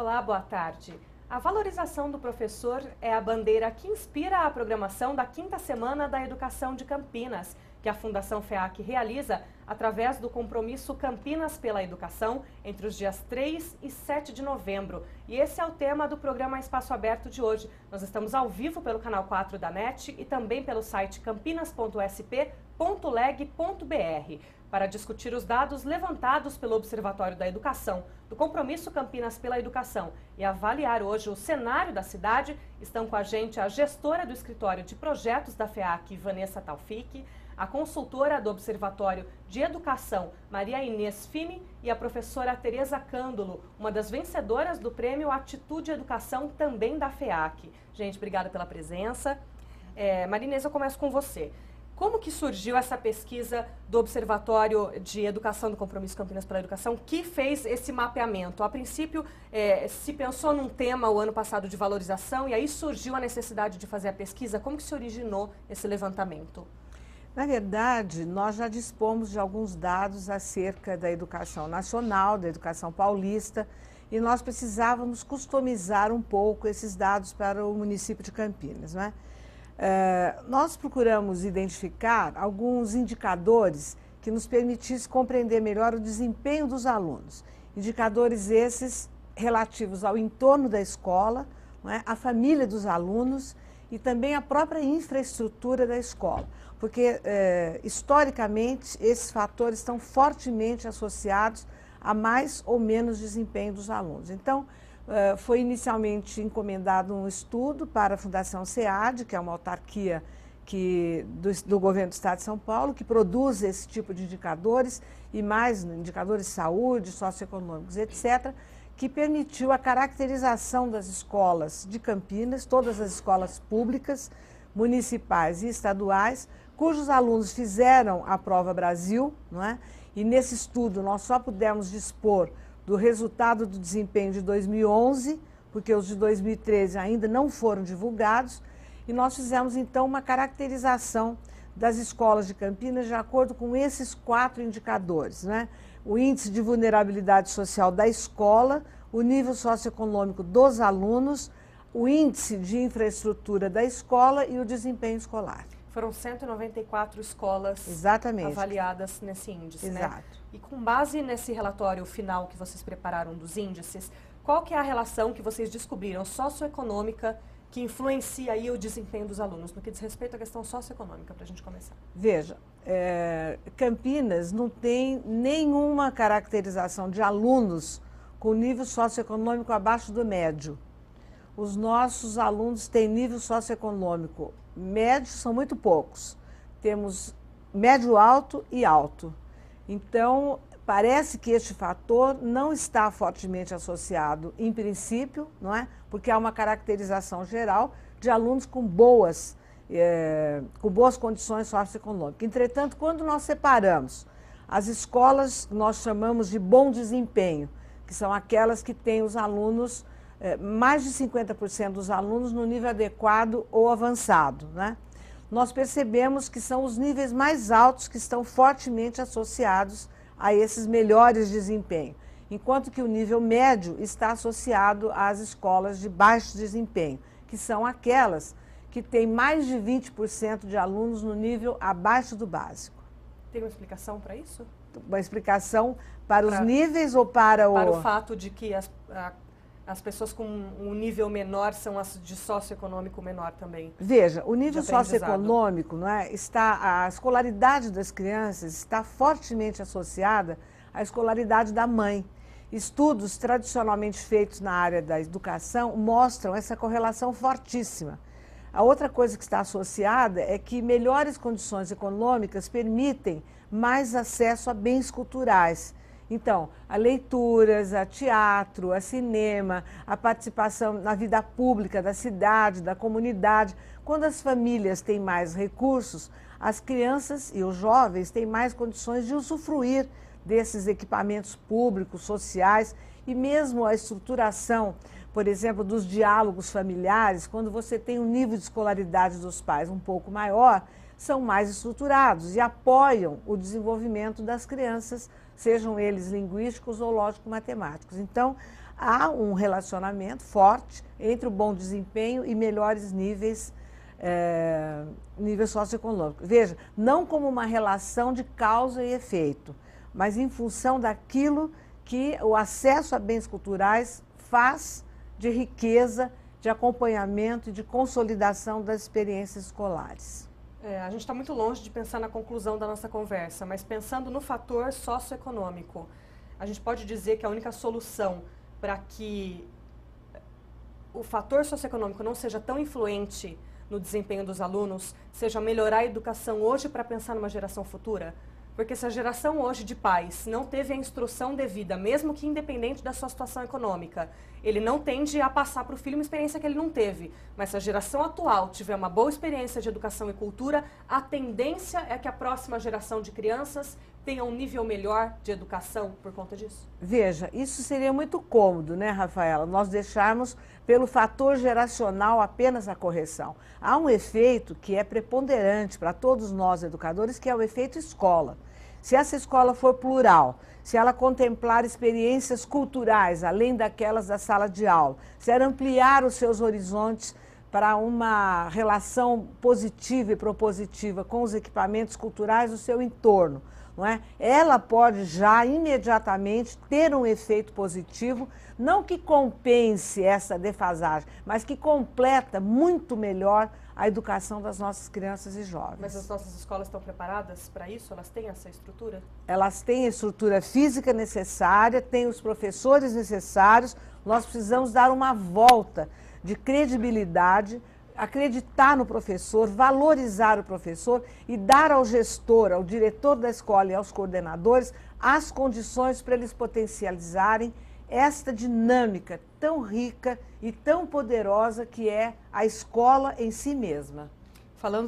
Olá, boa tarde. A valorização do professor é a bandeira que inspira a programação da 5ª Semana da Educação de Campinas, que a Fundação FEAC realiza através do compromisso Campinas pela Educação entre os dias 3 e 7 de novembro. E esse é o tema do programa Espaço Aberto de hoje. Nós estamos ao vivo pelo canal 4 da NET e também pelo site campinas.sp.leg.br para discutir os dados levantados pelo Observatório da Educação, do compromisso Campinas pela Educação e avaliar hoje o cenário da cidade. Estão com a gente a gestora do Escritório de Projetos da FEAC, Vanessa Taufik, a consultora do Observatório de Educação, Maria Inês Fini, e a professora Tereza Cândulo, uma das vencedoras do prêmio Atitude Educação, também da FEAC. Gente, obrigada pela presença. Maria Inês, eu começo com você. Como que surgiu essa pesquisa do Observatório de Educação do Compromisso Campinas pela Educação, que fez esse mapeamento? A princípio, se pensou num tema o ano passado de valorização e aí surgiu a necessidade de fazer a pesquisa. Como que se originou esse levantamento? Na verdade, nós já dispomos de alguns dados acerca da educação nacional, da educação paulista, e nós precisávamos customizar um pouco esses dados para o município de Campinas, não é? Nós procuramos identificar alguns indicadores que nos permitissem compreender melhor o desempenho dos alunos. Indicadores esses relativos ao entorno da escola, não é? A família dos alunos e também a própria infraestrutura da escola. Porque, historicamente, esses fatores estão fortemente associados a mais ou menos desempenho dos alunos. Então, foi inicialmente encomendado um estudo para a Fundação SEAD, que é uma autarquia do Governo do Estado de São Paulo, que produz esse tipo de indicadores, e mais indicadores de saúde, socioeconômicos, etc., que permitiu a caracterização das escolas de Campinas, todas as escolas públicas, municipais e estaduais, cujos alunos fizeram a Prova Brasil, não é? E nesse estudo nós só pudemos dispor do resultado do desempenho de 2011, porque os de 2013 ainda não foram divulgados, e nós fizemos então uma caracterização das escolas de Campinas de acordo com esses 4 indicadores, né? O índice de vulnerabilidade social da escola, o nível socioeconômico dos alunos, o índice de infraestrutura da escola e o desempenho escolar. Foram 194 escolas avaliadas nesse índice, Exato. Né? E com base nesse relatório final que vocês prepararam dos índices, qual que é a relação que vocês descobriram socioeconômica que influencia aí o desempenho dos alunos, no que diz respeito à questão socioeconômica, para a gente começar? Veja, Campinas não tem nenhuma caracterização de alunos com nível socioeconômico abaixo do médio. Os nossos alunos têm nível socioeconômico médio, são muito poucos. Temos médio alto e alto. Então, parece que este fator não está fortemente associado, em princípio, não é? Porque há uma caracterização geral de alunos com boas condições socioeconômicas. Entretanto, quando nós separamos as escolas, nós chamamos de bom desempenho, que são aquelas que têm os alunos, mais de 50% dos alunos no nível adequado ou avançado, né? Nós percebemos que são os níveis mais altos que estão fortemente associados a esses melhores desempenhos, enquanto que o nível médio está associado às escolas de baixo desempenho, que são aquelas que têm mais de 20% de alunos no nível abaixo do básico. Tem uma explicação para isso? Uma explicação para os níveis ou para o... Para o fato de que as pessoas com um nível menor são as de socioeconômico menor também. Veja, o nível socioeconômico, não é, a escolaridade das crianças está fortemente associada à escolaridade da mãe. Estudos tradicionalmente feitos na área da educação mostram essa correlação fortíssima. A outra coisa que está associada é que melhores condições econômicas permitem mais acesso a bens culturais. Então, a leituras, a teatro, a cinema, a participação na vida pública da cidade, da comunidade. Quando as famílias têm mais recursos, as crianças e os jovens têm mais condições de usufruir desses equipamentos públicos, sociais e mesmo a estruturação, por exemplo, dos diálogos familiares. Quando você tem um nível de escolaridade dos pais um pouco maior, são mais estruturados e apoiam o desenvolvimento das crianças, sejam eles linguísticos ou lógico-matemáticos. Então, há um relacionamento forte entre o bom desempenho e melhores níveis, nível socioeconômico. Veja, não como uma relação de causa e efeito, mas em função daquilo que o acesso a bens culturais faz de riqueza, de acompanhamento e de consolidação das experiências escolares. A gente está muito longe de pensar na conclusão da nossa conversa, mas pensando no fator socioeconômico, a gente pode dizer que a única solução para que o fator socioeconômico não seja tão influente no desempenho dos alunos, seja melhorar a educação hoje para pensar numa geração futura? Porque se a geração hoje de pais não teve a instrução devida, mesmo que independente da sua situação econômica, ele não tende a passar para o filho uma experiência que ele não teve. Mas se a geração atual tiver uma boa experiência de educação e cultura, a tendência é que a próxima geração de crianças tenha um nível melhor de educação por conta disso? Veja, isso seria muito cômodo, né, Rafaela? Nós deixarmos pelo fator geracional apenas a correção. Há um efeito que é preponderante para todos nós educadores, que é o efeito escola. Se essa escola for plural, se ela contemplar experiências culturais, além daquelas da sala de aula, se ela ampliar os seus horizontes para uma relação positiva e propositiva com os equipamentos culturais do seu entorno, não é? Ela pode já imediatamente ter um efeito positivo, não que compense essa defasagem, mas que completa muito melhor a educação das nossas crianças e jovens. Mas as nossas escolas estão preparadas para isso? Elas têm essa estrutura? Elas têm a estrutura física necessária, têm os professores necessários. Nós precisamos dar uma volta de credibilidade, acreditar no professor, valorizar o professor e dar ao gestor, ao diretor da escola e aos coordenadores as condições para eles potencializarem esta dinâmica tão rica e tão poderosa que é a escola em si mesma.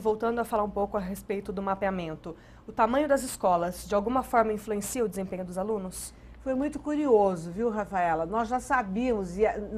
Voltando a falar um pouco a respeito do mapeamento, o tamanho das escolas de alguma forma influencia o desempenho dos alunos? Foi muito curioso, viu, Rafaela? Nós já sabíamos,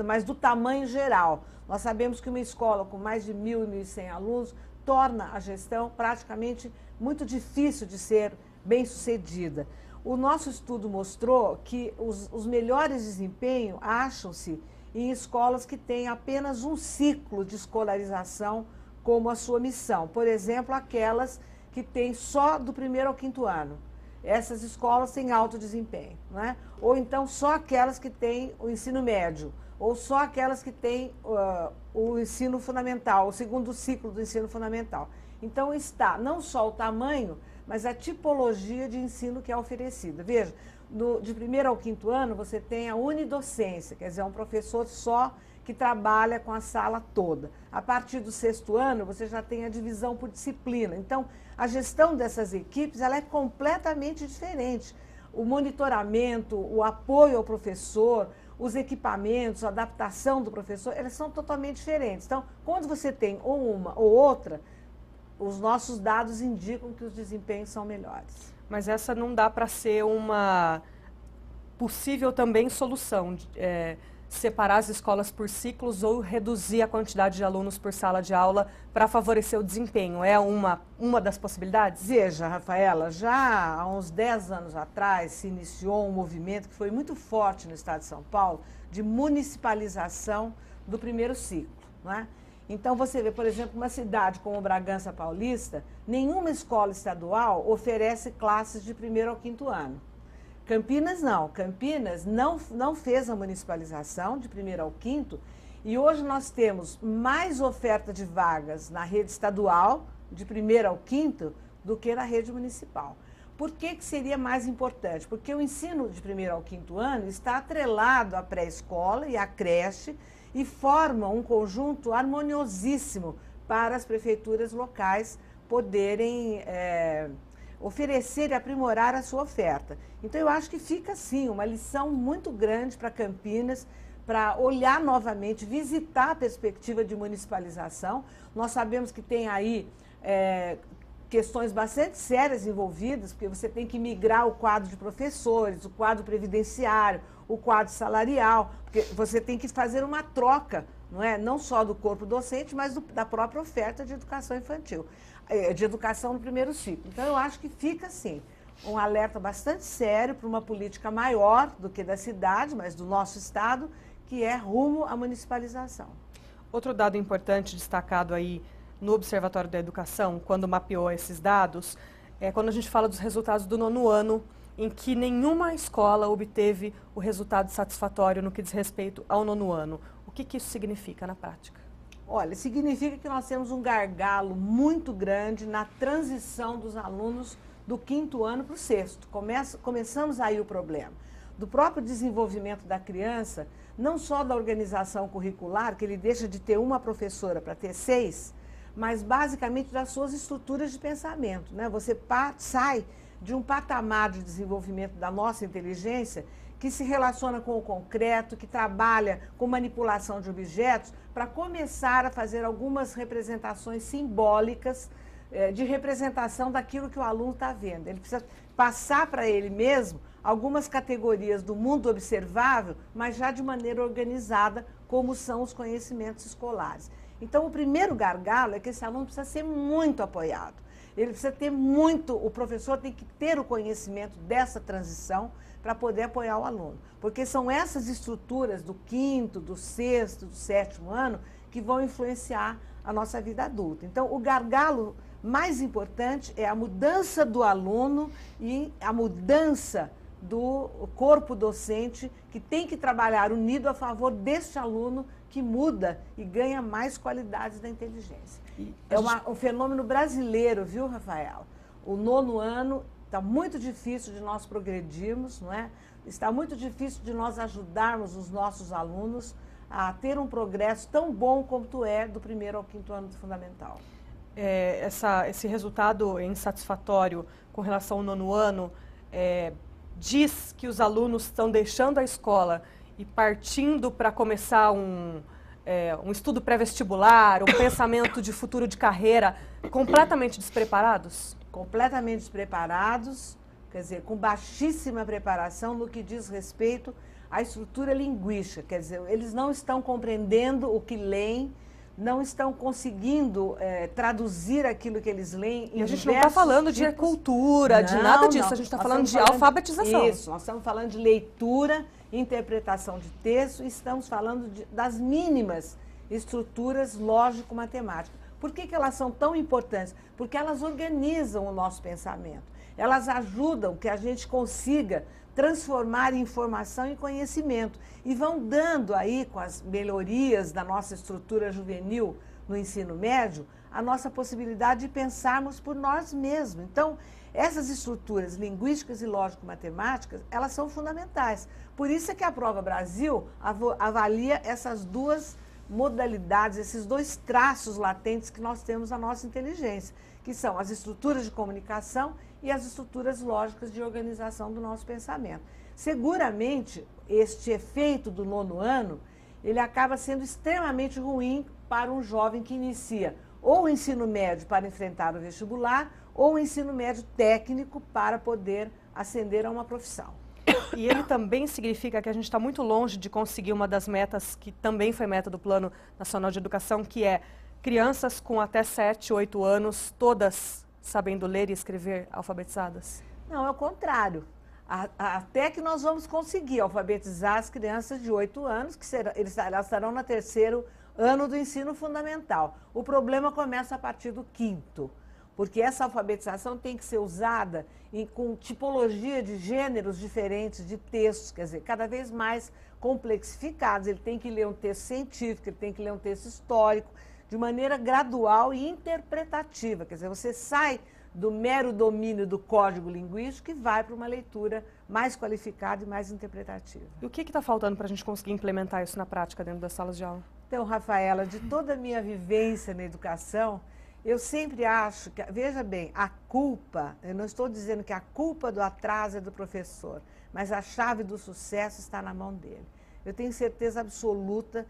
mas do tamanho geral. Nós sabemos que uma escola com mais de 1.000 e 1.100 alunos torna a gestão praticamente muito difícil de ser bem sucedida. O nosso estudo mostrou que os melhores desempenhos acham-se em escolas que têm apenas um ciclo de escolarização como a sua missão. Por exemplo, aquelas que têm só do 1º ao 5º ano. Essas escolas têm alto desempenho, né? Ou então só aquelas que têm o ensino médio, ou só aquelas que têm o ensino fundamental, o 2º ciclo do ensino fundamental. Então está não só o tamanho, mas a tipologia de ensino que é oferecida. Veja, de 1º ao 5º ano você tem a unidocência, quer dizer, um professor só que trabalha com a sala toda. A partir do 6º ano você já tem a divisão por disciplina. Então, a gestão dessas equipes ela é completamente diferente. O monitoramento, o apoio ao professor, os equipamentos, a adaptação do professor, elas são totalmente diferentes. Então, quando você tem ou uma ou outra, os nossos dados indicam que os desempenhos são melhores. Mas essa não dá para ser uma possível também solução, separar as escolas por ciclos ou reduzir a quantidade de alunos por sala de aula para favorecer o desempenho. É uma das possibilidades? Veja, Rafaela, já há uns 10 anos atrás se iniciou um movimento que foi muito forte no estado de São Paulo de municipalização do 1º ciclo, não é? Então, você vê, por exemplo, uma cidade como Bragança Paulista, nenhuma escola estadual oferece classes de 1º ao 5º ano. Campinas não. Campinas não fez a municipalização de 1º ao 5º e hoje nós temos mais oferta de vagas na rede estadual, de 1º ao 5º, do que na rede municipal. Por que seria mais importante? Porque o ensino de 1º ao 5º ano está atrelado à pré-escola e à creche, e forma um conjunto harmoniosíssimo para as prefeituras locais poderem oferecer e aprimorar a sua oferta. Então, eu acho que fica, sim, uma lição muito grande para Campinas, para olhar novamente, visitar a perspectiva de municipalização. Nós sabemos que tem aí questões bastante sérias envolvidas, porque você tem que migrar o quadro de professores, o quadro previdenciário, o quadro salarial, porque você tem que fazer uma troca, não só do corpo docente, mas da própria oferta de educação infantil, de educação no 1º ciclo. Então, eu acho que fica, assim, um alerta bastante sério para uma política maior do que da cidade, mas do nosso estado, que é rumo à municipalização. Outro dado importante destacado aí no Observatório da Educação, quando mapeou esses dados, é quando a gente fala dos resultados do 9º ano, em que nenhuma escola obteve o resultado satisfatório no que diz respeito ao 9º ano. O que isso significa na prática? Olha, significa que nós temos um gargalo muito grande na transição dos alunos do 5º ano para o 6º. Começamos aí o problema. Do próprio desenvolvimento da criança, não só da organização curricular, que ele deixa de ter uma professora para ter 6, mas basicamente das suas estruturas de pensamento, né? Você sai de um patamar de desenvolvimento da nossa inteligência que se relaciona com o concreto, que trabalha com manipulação de objetos, para começar a fazer algumas representações simbólicas de representação daquilo que o aluno está vendo. Ele precisa passar para ele mesmo algumas categorias do mundo observável, mas já de maneira organizada, como são os conhecimentos escolares. Então, o primeiro gargalo é que esse aluno precisa ser muito apoiado. Ele precisa ter muito, o professor tem que ter o conhecimento dessa transição para poder apoiar o aluno. Porque são essas estruturas do 5º, do 6º, do 7º ano que vão influenciar a nossa vida adulta. Então, o gargalo mais importante é a mudança do aluno e a mudança do corpo docente, que tem que trabalhar unido a favor deste aluno que muda e ganha mais qualidades da inteligência. É um fenômeno brasileiro, viu, Rafael? O 9º ano está muito difícil de nós progredirmos, não é? Está muito difícil de nós ajudarmos os nossos alunos a ter um progresso tão bom quanto é do 1º ao 5º ano do fundamental. Esse resultado insatisfatório com relação ao 9º ano diz que os alunos estão deixando a escola e partindo para começar um estudo pré-vestibular, um pensamento de futuro de carreira completamente despreparados? Completamente despreparados, quer dizer, com baixíssima preparação no que diz respeito à estrutura linguística. Quer dizer, eles não estão compreendendo o que leem, não estão conseguindo traduzir aquilo que eles leem. E a gente não está falando de cultura, de nada disso, a gente está falando de alfabetização. Isso, nós estamos falando de leitura, interpretação de texto, e estamos falando das mínimas estruturas lógico-matemáticas. Por que elas são tão importantes? Porque elas organizam o nosso pensamento. Elas ajudam que a gente consiga transformar informação em conhecimento e vão dando aí, com as melhorias da nossa estrutura juvenil no ensino médio, a nossa possibilidade de pensarmos por nós mesmos. Então, essas estruturas linguísticas e lógico-matemáticas, elas são fundamentais. Por isso é que a Prova Brasil avalia essas duas modalidades, esses dois traços latentes que nós temos na nossa inteligência, que são as estruturas de comunicação e as estruturas lógicas de organização do nosso pensamento. Seguramente, este efeito do 9º ano, ele acaba sendo extremamente ruim para um jovem que inicia ou o ensino médio para enfrentar o vestibular, ou o ensino médio técnico para poder ascender a uma profissão. E ele também significa que a gente está muito longe de conseguir uma das metas que também foi meta do Plano Nacional de Educação, que é crianças com até 7, 8 anos, todas sabendo ler e escrever, alfabetizadas? Não, é o contrário. Até que nós vamos conseguir alfabetizar as crianças de 8 anos, que elas estarão no 3º ano do ensino fundamental. O problema começa a partir do 5º. Porque essa alfabetização tem que ser usada com tipologia de gêneros diferentes de textos, quer dizer, cada vez mais complexificados. Ele tem que ler um texto científico, ele tem que ler um texto histórico, de maneira gradual e interpretativa. Quer dizer, você sai do mero domínio do código linguístico e vai para uma leitura mais qualificada e mais interpretativa. E o que está faltando para a gente conseguir implementar isso na prática dentro das salas de aula? Então, Rafaela, de toda a minha vivência na educação, eu sempre acho que, veja bem, a culpa, eu não estou dizendo que a culpa do atraso é do professor, mas a chave do sucesso está na mão dele. Eu tenho certeza absoluta,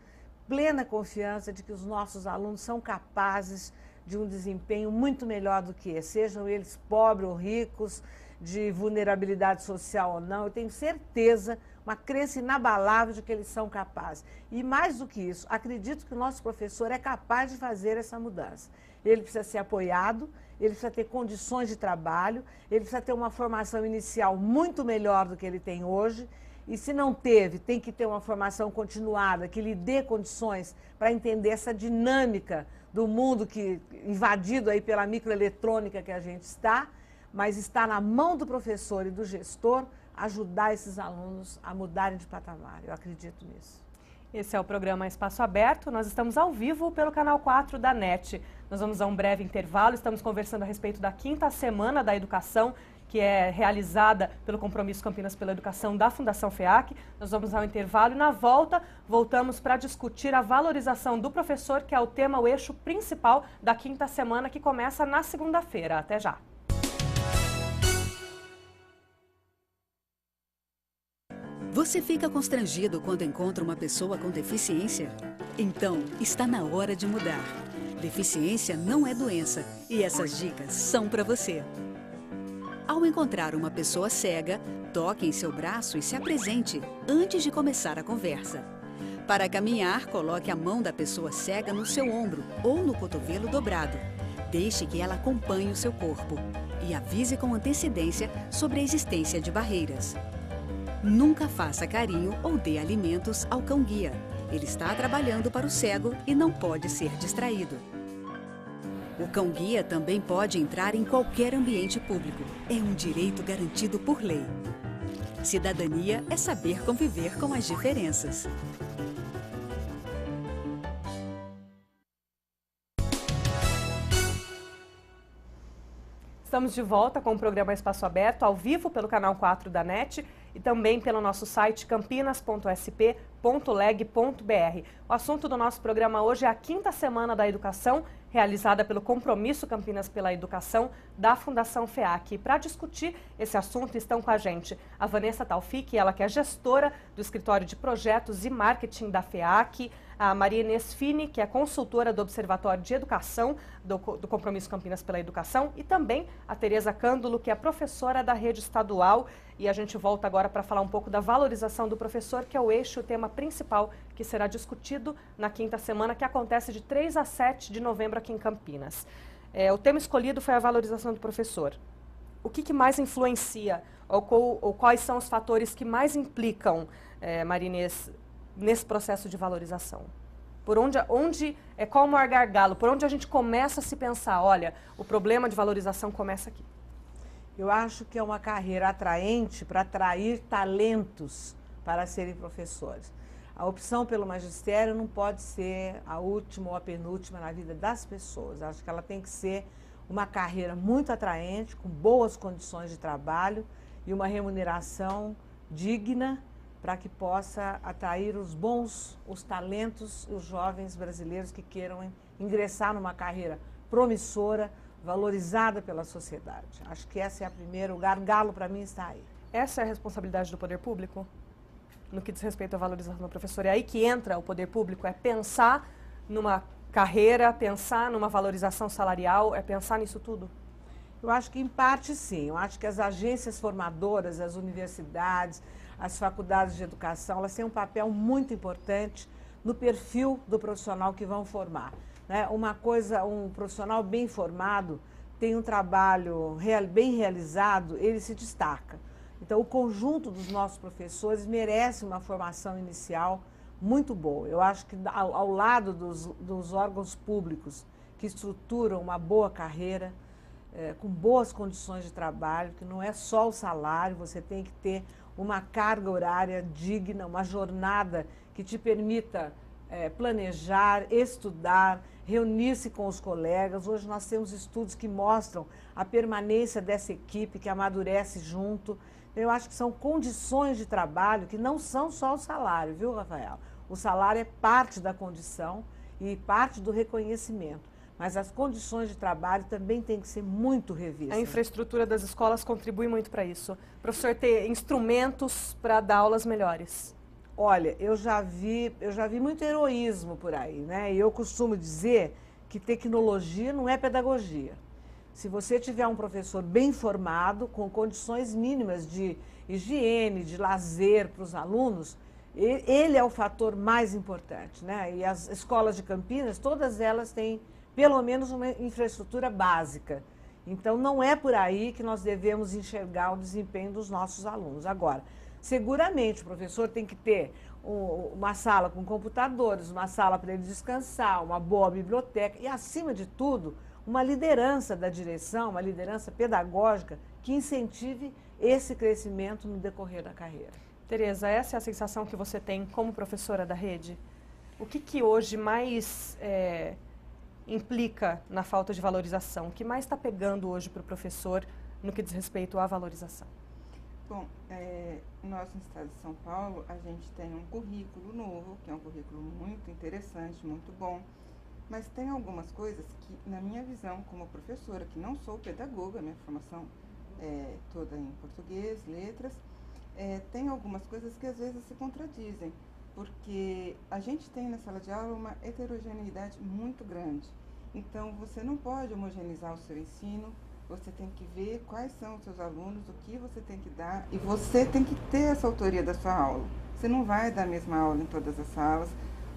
plena confiança de que os nossos alunos são capazes de um desempenho muito melhor do que esse, sejam eles pobres ou ricos, de vulnerabilidade social ou não. Eu tenho certeza, uma crença inabalável de que eles são capazes. E mais do que isso, acredito que o nosso professor é capaz de fazer essa mudança. Ele precisa ser apoiado, ele precisa ter condições de trabalho, ele precisa ter uma formação inicial muito melhor do que ele tem hoje, E se não teve, tem que ter uma formação continuada que lhe dê condições para entender essa dinâmica do mundo que invadido aí pela microeletrônica que a gente está, mas está na mão do professor e do gestor ajudar esses alunos a mudarem de patamar. Eu acredito nisso. Esse é o programa Espaço Aberto. Nós estamos ao vivo pelo canal 4 da NET. Nós vamos a um breve intervalo. Estamos conversando a respeito da 5ª Semana da Educação, que é realizada pelo Compromisso Campinas pela Educação da Fundação FEAC. Nós vamos ao intervalo e na volta voltamos para discutir a valorização do professor, que é o tema, o eixo principal da 5ª Semana, que começa na segunda-feira. Até já! Você fica constrangido quando encontra uma pessoa com deficiência? Então, está na hora de mudar. Deficiência não é doença e essas dicas são para você. Ao encontrar uma pessoa cega, toque em seu braço e se apresente antes de começar a conversa. Para caminhar, coloque a mão da pessoa cega no seu ombro ou no cotovelo dobrado. Deixe que ela acompanhe o seu corpo e avise com antecedência sobre a existência de barreiras. Nunca faça carinho ou dê alimentos ao cão-guia. Ele está trabalhando para o cego e não pode ser distraído. O cão-guia também pode entrar em qualquer ambiente público. É um direito garantido por lei. Cidadania é saber conviver com as diferenças. Estamos de volta com o programa Espaço Aberto, ao vivo pelo canal 4 da NET e também pelo nosso site campinas.sp.leg.br. O assunto do nosso programa hoje é a 5ª Semana da Educação, realizada pelo Compromisso Campinas pela Educação da Fundação FEAC. E para discutir esse assunto estão com a gente a Vanessa Taufik, ela que é gestora do Escritório de Projetos e Marketing da FEAC, a Maria Inês Fini, que é consultora do Observatório de Educação do Compromisso Campinas pela Educação, e também a Tereza Cândulo, que é professora da rede estadual. E a gente volta agora para falar um pouco da valorização do professor, que é o eixo, o tema principal que será discutido na 5ª Semana, que acontece de 3 a 7 de novembro aqui em Campinas. O tema escolhido foi a valorização do professor. O que mais influencia, ou quais são os fatores que mais implicam, Maria Inês, nesse processo de valorização? Por onde é qual o maior gargalo? Por onde a gente começa a se pensar, olha, o problema de valorização começa aqui? Eu acho que é uma carreira atraente para atrair talentos para serem professores. A opção pelo magistério não pode ser a última ou a penúltima na vida das pessoas. Acho que ela tem que ser uma carreira muito atraente, com boas condições de trabalho e uma remuneração digna, para que possa atrair os talentos e os jovens brasileiros que queiram ingressar numa carreira promissora, valorizada pela sociedade. Acho que essa é a primeira, o gargalo para mim está aí. Essa é a responsabilidade do poder público? No que diz respeito à valorização do professor, é aí que entra o poder público, é pensar numa carreira, pensar numa valorização salarial, é pensar nisso tudo? Eu acho que em parte sim, eu acho que as agências formadoras, as universidades, as faculdades de educação, elas têm um papel muito importante no perfil do profissional que vão formar. Né? Um profissional bem formado tem um trabalho bem realizado, ele se destaca. Então, o conjunto dos nossos professores merece uma formação inicial muito boa. Eu acho que ao lado dos órgãos públicos que estruturam uma boa carreira, com boas condições de trabalho, que não é só o salário, você tem que ter uma carga horária digna, uma jornada que te permita planejar, estudar, reunir-se com os colegas. Hoje nós temos estudos que mostram a permanência dessa equipe que amadurece junto. Eu acho que são condições de trabalho que não são só o salário, viu, Rafael? O salário é parte da condição e parte do reconhecimento. Mas as condições de trabalho também têm que ser muito revistas. A infraestrutura das escolas contribui muito para isso. Professor, ter instrumentos para dar aulas melhores. Olha, eu já vi muito heroísmo por aí, né? E eu costumo dizer que tecnologia não é pedagogia. Se você tiver um professor bem formado, com condições mínimas de higiene, de lazer para os alunos, ele é o fator mais importante, né? E as escolas de Campinas, todas elas têm pelo menos uma infraestrutura básica. Então, não é por aí que nós devemos enxergar o desempenho dos nossos alunos. Agora, Seguramente o professor tem que ter uma sala com computadores, uma sala para ele descansar, uma boa biblioteca e, acima de tudo, uma liderança da direção, uma liderança pedagógica que incentive esse crescimento no decorrer da carreira. Tereza, essa é a sensação que você tem como professora da rede? O que hoje mais implica na falta de valorização? O que mais está pegando hoje para o professor no que diz respeito à valorização? Bom, nós no estado de São Paulo, a gente tem um currículo novo, que é um currículo muito interessante, muito bom, mas tem algumas coisas que, na minha visão como professora, que não sou pedagoga, minha formação é toda em português, letras, tem algumas coisas que às vezes se contradizem, porque a gente tem na sala de aula uma heterogeneidade muito grande. Então, você não pode homogeneizar o seu ensino, você tem que ver quais são os seus alunos, o que você tem que dar, e você tem que ter essa autoria da sua aula. Você não vai dar a mesma aula em todas as salas,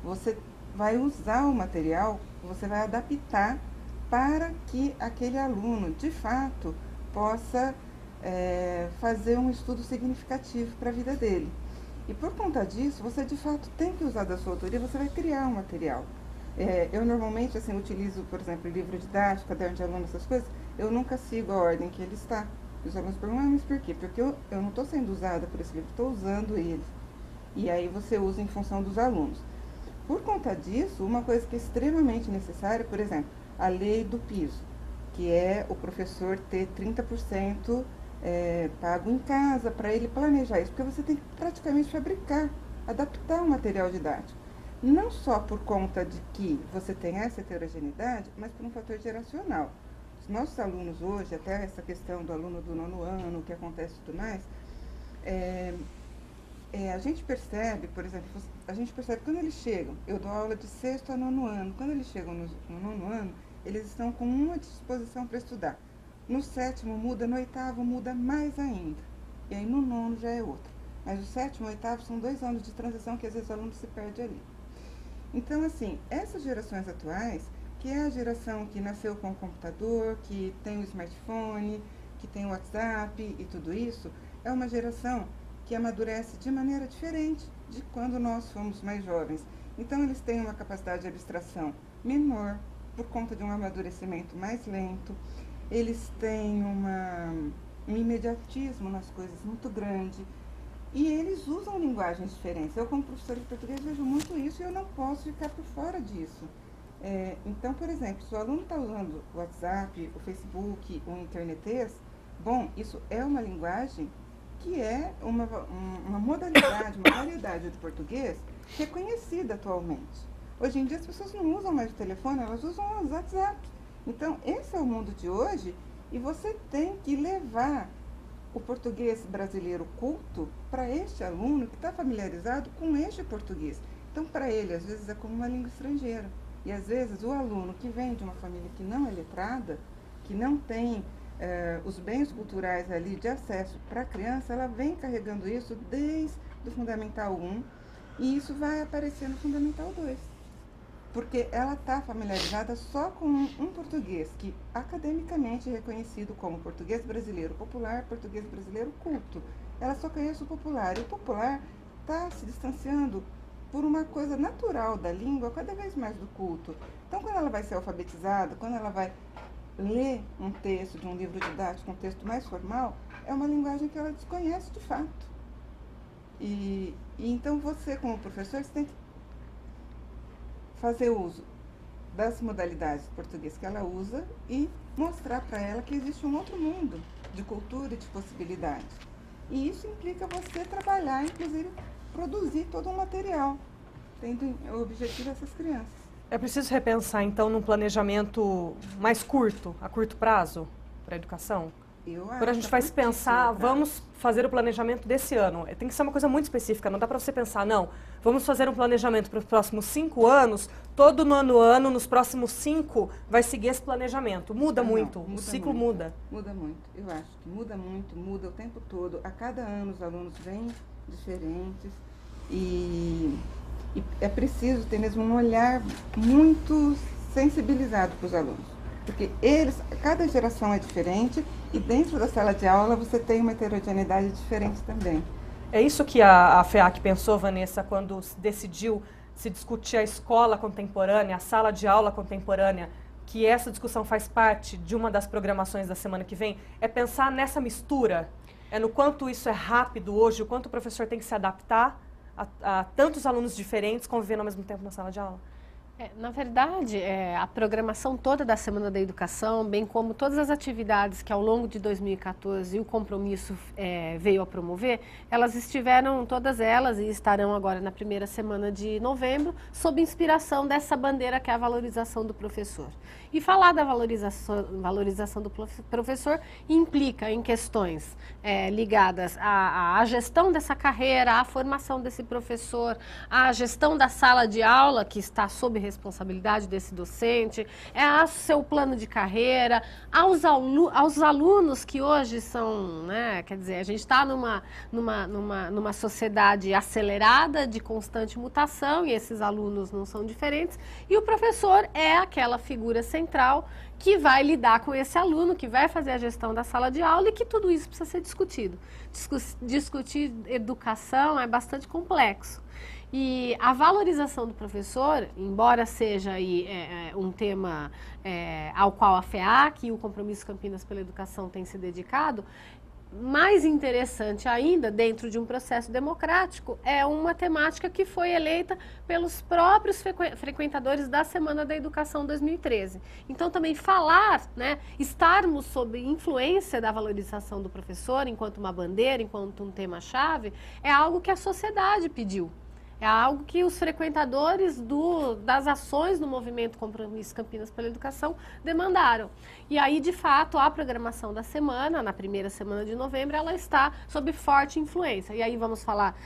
você vai usar o material, você vai adaptar para que aquele aluno, de fato, possa fazer um estudo significativo para a vida dele. E por conta disso, você de fato tem que usar da sua autoria, você vai criar um material. Eu normalmente utilizo, por exemplo, livro didático, caderno de aluno, essas coisas, eu nunca sigo a ordem que ele está. Os alunos perguntam, mas por quê? Porque eu não estou sendo usada por esse livro, estou usando ele. E aí você usa em função dos alunos. Por conta disso, uma coisa que é extremamente necessária, por exemplo, a lei do piso, que é o professor ter 30% pago em casa, para ele planejar isso, porque você tem que praticamente fabricar, adaptar o material didático. Não só por conta de que você tem essa heterogeneidade, mas por um fator geracional. Os nossos alunos hoje, até essa questão do aluno do 9º ano, o que acontece e tudo mais, a gente percebe, por exemplo, quando eles chegam, eu dou aula de 6º a 9º ano, quando eles chegam no 9º ano, eles estão com uma disposição para estudar. No 7º muda, no 8º muda mais ainda. E aí no 9º já é outra. Mas o 7º e o 8º são 2 anos de transição que às vezes o aluno se perde ali. Então, essas gerações atuais, que é a geração que nasceu com o computador, que tem o smartphone, que tem o WhatsApp e tudo isso, é uma geração que amadurece de maneira diferente de quando nós fomos mais jovens. Então, eles têm uma capacidade de abstração menor, por conta de um amadurecimento mais lento. Eles têm um imediatismo nas coisas muito grande. E eles usam linguagens diferentes. Eu, como professora de português, vejo muito isso e eu não posso ficar por fora disso. Então, por exemplo, se o aluno está usando o WhatsApp, o Facebook, o internetês, bom, isso é uma linguagem que é uma modalidade, uma variedade do português reconhecida atualmente. Hoje em dia as pessoas não usam mais o telefone, elas usam o WhatsApp. Então, esse é o mundo de hoje e você tem que levar o português brasileiro culto para este aluno que está familiarizado com este português. Então, para ele, às vezes, é como uma língua estrangeira. E, às vezes, o aluno que vem de uma família que não é letrada, que não tem os bens culturais ali de acesso para a criança, ela vem carregando isso desde o Fundamental 1 e isso vai aparecer no Fundamental 2. Porque ela está familiarizada só com um português que academicamente é reconhecido como português brasileiro popular, português brasileiro culto. Ela só conhece o popular, e o popular está se distanciando por uma coisa natural da língua, cada vez mais do culto. Então, quando ela vai ser alfabetizada, quando ela vai ler um texto de um livro didático, um texto mais formal, é uma linguagem que ela desconhece de fato. E então você, como professor, você tem que fazer uso das modalidades de português que ela usa e mostrar para ela que existe um outro mundo de cultura e de possibilidades. E isso implica você trabalhar, inclusive produzir todo um material, tendo o objetivo dessas crianças. É preciso repensar, então, num planejamento mais curto, a curto prazo, para a educação? Quando a gente vai pensar, vamos fazer o planejamento desse ano. Tem que ser uma coisa muito específica, não dá para você pensar, não, vamos fazer um planejamento para os próximos 5 anos, todo 9º ano, nos próximos 5, vai seguir esse planejamento. Muda muito, o ciclo muda. Muda muito, eu acho que muda muito, muda o tempo todo. A cada ano os alunos vêm diferentes e é preciso ter mesmo um olhar muito sensibilizado para os alunos. Porque cada geração é diferente e dentro da sala de aula você tem uma heterogeneidade diferente também. É isso que a FEAC pensou, Vanessa, quando decidiu se discutir a escola contemporânea, a sala de aula contemporânea, que essa discussão faz parte de uma das programações da semana que vem, é pensar nessa mistura, no quanto isso é rápido hoje, o quanto o professor tem que se adaptar a tantos alunos diferentes convivendo ao mesmo tempo na sala de aula? Na verdade, a programação toda da Semana da Educação, bem como todas as atividades que ao longo de 2014 o compromisso veio a promover, elas estiveram, todas elas, e estarão agora na primeira semana de novembro, sob inspiração dessa bandeira que é a valorização do professor. E falar da valorização do professor implica em questões ligadas à gestão dessa carreira, à formação desse professor, à gestão da sala de aula, que está sob responsabilidade desse docente, ao seu plano de carreira, aos alunos que hoje são, né, quer dizer, a gente está numa sociedade acelerada, de constante mutação, e esses alunos não são diferentes, e o professor é aquela figura central que vai lidar com esse aluno, que vai fazer a gestão da sala de aula, e que tudo isso precisa ser discutido. Discutir educação é bastante complexo. E a valorização do professor, embora seja aí, um tema ao qual a FEAC e o Compromisso Campinas pela Educação tem se dedicado, mais interessante ainda, dentro de um processo democrático, é uma temática que foi eleita pelos próprios frequentadores da Semana da Educação 2013. Então, também falar, né, estarmos sob influência da valorização do professor enquanto uma bandeira, enquanto um tema-chave, é algo que a sociedade pediu. É algo que os frequentadores das ações do movimento Compromisso Campinas pela Educação demandaram. E aí, de fato, a programação da semana, na primeira semana de novembro, ela está sob forte influência. E aí vamos falar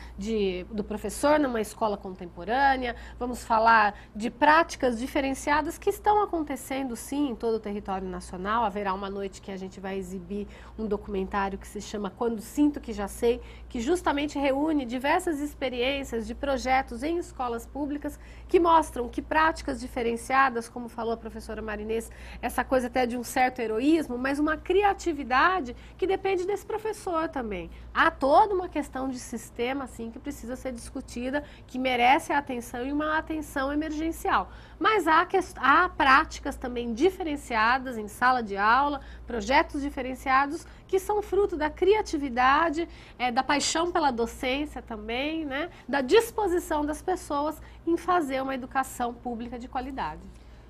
do professor numa escola contemporânea, vamos falar de práticas diferenciadas que estão acontecendo, sim, em todo o território nacional. Haverá uma noite que a gente vai exibir um documentário que se chama Quando Sinto Que Já Sei, que justamente reúne diversas experiências de projetos em escolas públicas que mostram que práticas diferenciadas, como falou a professora Marinês, essa coisa até de um certo heroísmo, mas uma criatividade que depende desse professor também. Há toda uma questão de sistema, assim, que precisa ser discutida, que merece a atenção e uma atenção emergencial. Mas há práticas também diferenciadas em sala de aula, projetos diferenciados que são fruto da criatividade, da paixão pela docência também, né, da disposição das pessoas em fazer uma educação pública de qualidade.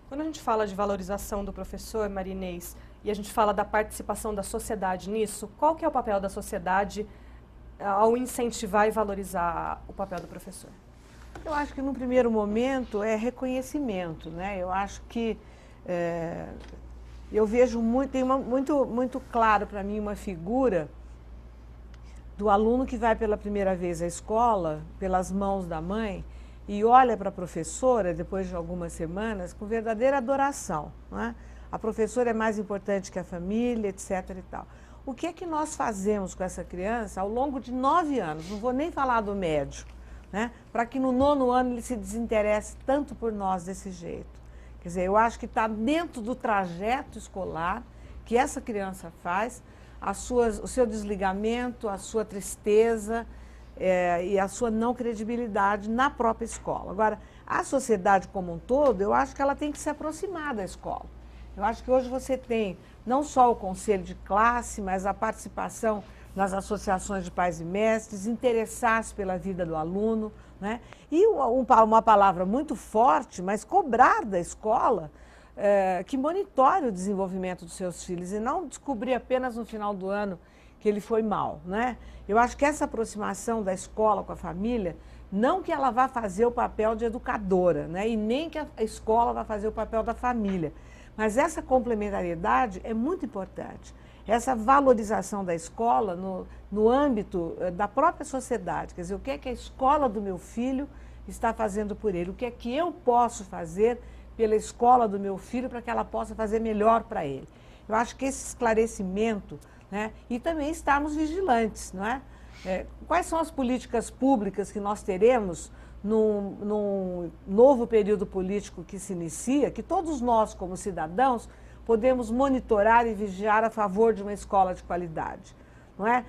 Quando a gente fala de valorização do professor, Marinês, e a gente fala da participação da sociedade nisso, qual que é o papel da sociedade ao incentivar e valorizar o papel do professor? Eu acho que no primeiro momento é reconhecimento, né? Eu acho que eu vejo muito claro para mim uma figura do aluno que vai pela primeira vez à escola, pelas mãos da mãe, e olha para a professora, depois de algumas semanas, com verdadeira adoração, né? A professora é mais importante que a família, etc. e tal. O que é que nós fazemos com essa criança ao longo de 9 anos? Não vou nem falar do médio, né? Para que no 9º ano ele se desinteresse tanto por nós desse jeito. Quer dizer, eu acho que está dentro do trajeto escolar que essa criança faz, o seu desligamento, a sua tristeza e a sua não credibilidade na própria escola. Agora, a sociedade como um todo, eu acho que ela tem que se aproximar da escola. Eu acho que hoje você tem não só o conselho de classe, mas a participação nas associações de pais e mestres, interessar-se pela vida do aluno, né? E uma palavra muito forte, mas cobrar da escola que monitore o desenvolvimento dos seus filhos e não descobrir apenas no final do ano que ele foi mal, né? Eu acho que essa aproximação da escola com a família, não que ela vá fazer o papel de educadora, né? E nem que a escola vá fazer o papel da família, mas essa complementariedade é muito importante. Essa valorização da escola no âmbito da própria sociedade, quer dizer, o que é que a escola do meu filho está fazendo por ele, o que é que eu posso fazer pela escola do meu filho para que ela possa fazer melhor para ele. Eu acho que esse esclarecimento, né, e também estarmos vigilantes, não é? Quais são as políticas públicas que nós teremos num novo período político que se inicia, que todos nós, como cidadãos, podemos monitorar e vigiar a favor de uma escola de qualidade. não é?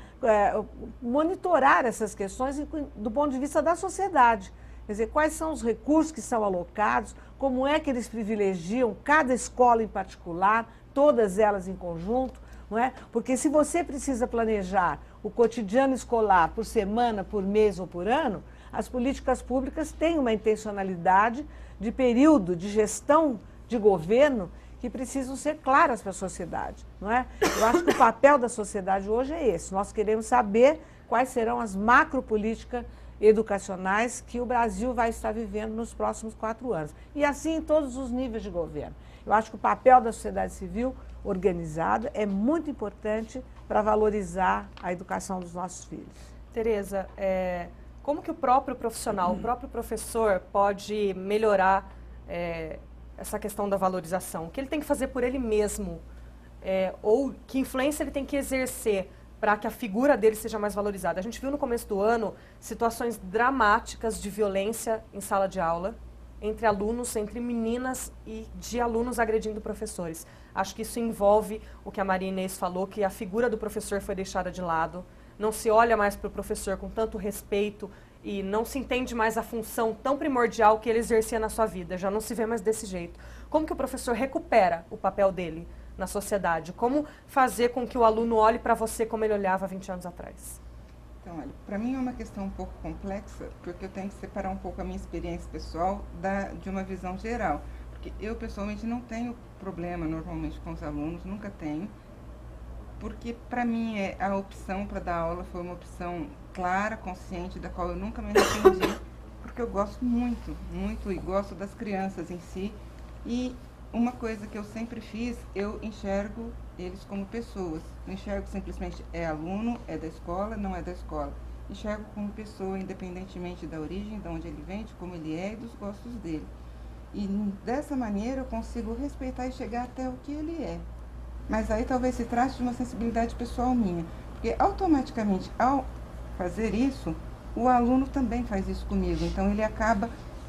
Monitorar essas questões do ponto de vista da sociedade. Quer dizer, quais são os recursos que são alocados, como é que eles privilegiam cada escola em particular, todas elas em conjunto, não é? Porque se você precisa planejar o cotidiano escolar por semana, por mês ou por ano, as políticas públicas têm uma intencionalidade de período de gestão de governo que precisam ser claras para a sociedade, não é? Eu acho que o papel da sociedade hoje é esse. Nós queremos saber quais serão as macropolíticas educacionais que o Brasil vai estar vivendo nos próximos 4 anos. E assim em todos os níveis de governo. Eu acho que o papel da sociedade civil organizada é muito importante para valorizar a educação dos nossos filhos. Tereza, como que o próprio profissional, o próprio professor pode melhorar essa questão da valorização? O que ele tem que fazer por ele mesmo? Ou que influência ele tem que exercer para que a figura dele seja mais valorizada? A gente viu no começo do ano situações dramáticas de violência em sala de aula, entre alunos, entre meninas e de alunos agredindo professores. Acho que isso envolve o que a Maria Inês falou, que a figura do professor foi deixada de lado, não se olha mais para o professor com tanto respeito e não se entende mais a função tão primordial que ele exercia na sua vida, já não se vê mais desse jeito. Como que o professor recupera o papel dele na sociedade? Como fazer com que o aluno olhe para você como ele olhava 20 anos atrás? Então, olha, para mim é uma questão um pouco complexa, porque eu tenho que separar um pouco a minha experiência pessoal de uma visão geral. Porque eu, pessoalmente, não tenho problema normalmente com os alunos, nunca tenho, porque para mim a opção para dar aula foi uma opção clara, consciente, da qual eu nunca me arrependi, porque eu gosto muito, muito, e gosto das crianças em si. E uma coisa que eu sempre fiz, eu enxergo eles como pessoas. Não enxergo simplesmente aluno, é da escola, não é da escola. Enxergo como pessoa, independentemente da origem, de onde ele vem, de como ele é e dos gostos dele. E dessa maneira eu consigo respeitar e chegar até o que ele é. Mas aí talvez se trate de uma sensibilidade pessoal minha. Porque automaticamente, ao fazer isso, o aluno também faz isso comigo. Então ele acaba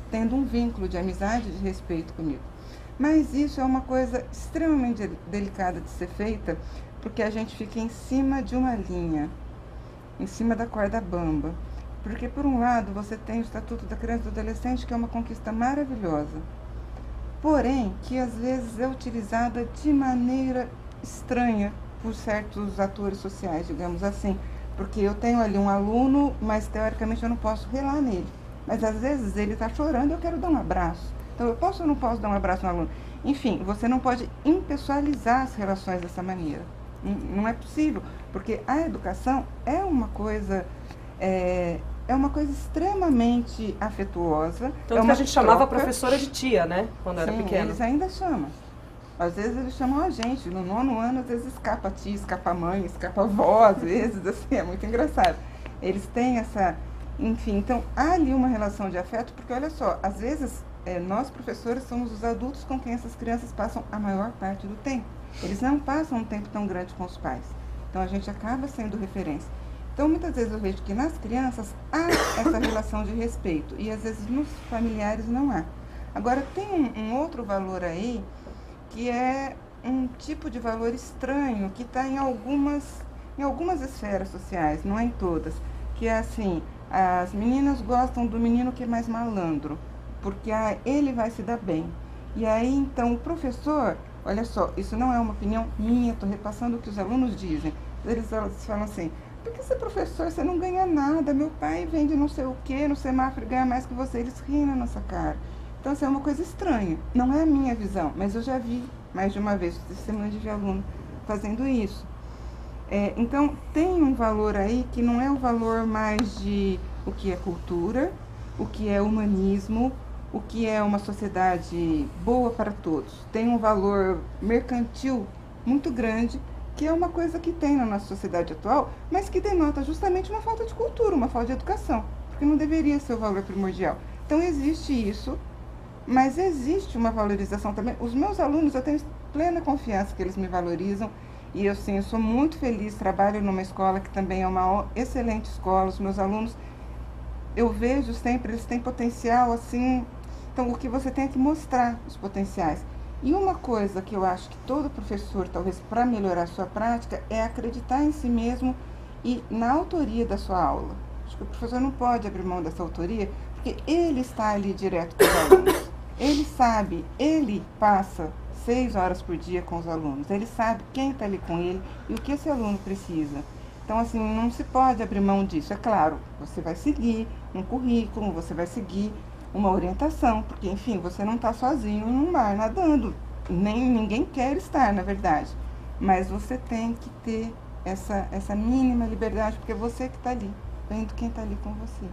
tendo um vínculo de amizade, de respeito comigo. Mas isso é uma coisa extremamente delicada de ser feita, porque a gente fica em cima de uma linha, em cima da corda bamba. Porque, por um lado, você tem o Estatuto da Criança e do Adolescente, que é uma conquista maravilhosa, porém, que às vezes é utilizada de maneira estranha por certos atores sociais, digamos assim. Porque eu tenho ali um aluno, mas teoricamente eu não posso relar nele. Mas às vezes ele está chorando e eu quero dar um abraço. Então, eu posso ou não posso dar um abraço no aluno? Enfim, você não pode impessoalizar as relações dessa maneira. Não é possível, porque a educação é uma coisa extremamente afetuosa. Então, que a gente chamava a professora de tia, né? Quando era pequena. Eles ainda chamam. Às vezes eles chamam a gente. No 9º ano, às vezes escapa a tia, escapa a mãe, escapa a avó, às vezes, assim, é muito engraçado. Eles têm essa... Enfim, então, há ali uma relação de afeto, porque, olha só, às vezes... nós, professores, somos os adultos com quem essas crianças passam a maior parte do tempo. Eles não passam um tempo tão grande com os pais. Então, a gente acaba sendo referência. Então, muitas vezes eu vejo que nas crianças há essa relação de respeito e, às vezes, nos familiares não há. Agora, tem um outro valor aí, que é um tipo de valor estranho, que está em algumas esferas sociais, não é em todas. Que é assim, as meninas gostam do menino que é mais malandro, porque ele vai se dar bem. E aí, então, o professor, olha só, isso não é uma opinião minha, estou repassando o que os alunos dizem. Eles falam assim, porque você é professor, você não ganha nada, meu pai vende não sei o quê, no semáforo ganha mais que você, eles riem na nossa cara. Então, assim, é uma coisa estranha, não é a minha visão, mas eu já vi mais de uma vez testemunhos de aluno fazendo isso. Então, tem um valor aí que não é o valor mais de o que é cultura, o que é humanismo, o que é uma sociedade boa para todos. Tem um valor mercantil muito grande, que é uma coisa que tem na nossa sociedade atual, mas que denota justamente uma falta de cultura, uma falta de educação, porque não deveria ser o valor primordial. Então existe isso, mas existe uma valorização também. Os meus alunos, eu tenho plena confiança que eles me valorizam, e eu sou muito feliz, trabalho numa escola que também é uma excelente escola, os meus alunos, eu vejo sempre, eles têm potencial, assim, então o que você tem é que mostrar os potenciais. E uma coisa que eu acho que todo professor, talvez para melhorar a sua prática, é acreditar em si mesmo e na autoria da sua aula. Acho que o professor não pode abrir mão dessa autoria, porque ele está ali direto com os alunos. Ele sabe, ele passa 6 horas por dia com os alunos. Ele sabe quem está ali com ele e o que esse aluno precisa. Então, assim, não se pode abrir mão disso. É claro, você vai seguir um currículo, você vai seguir uma orientação, porque, enfim, você não está sozinho no mar nadando. Ninguém quer estar, na verdade. Mas você tem que ter essa mínima liberdade, porque é você que está ali, vendo quem está ali com você.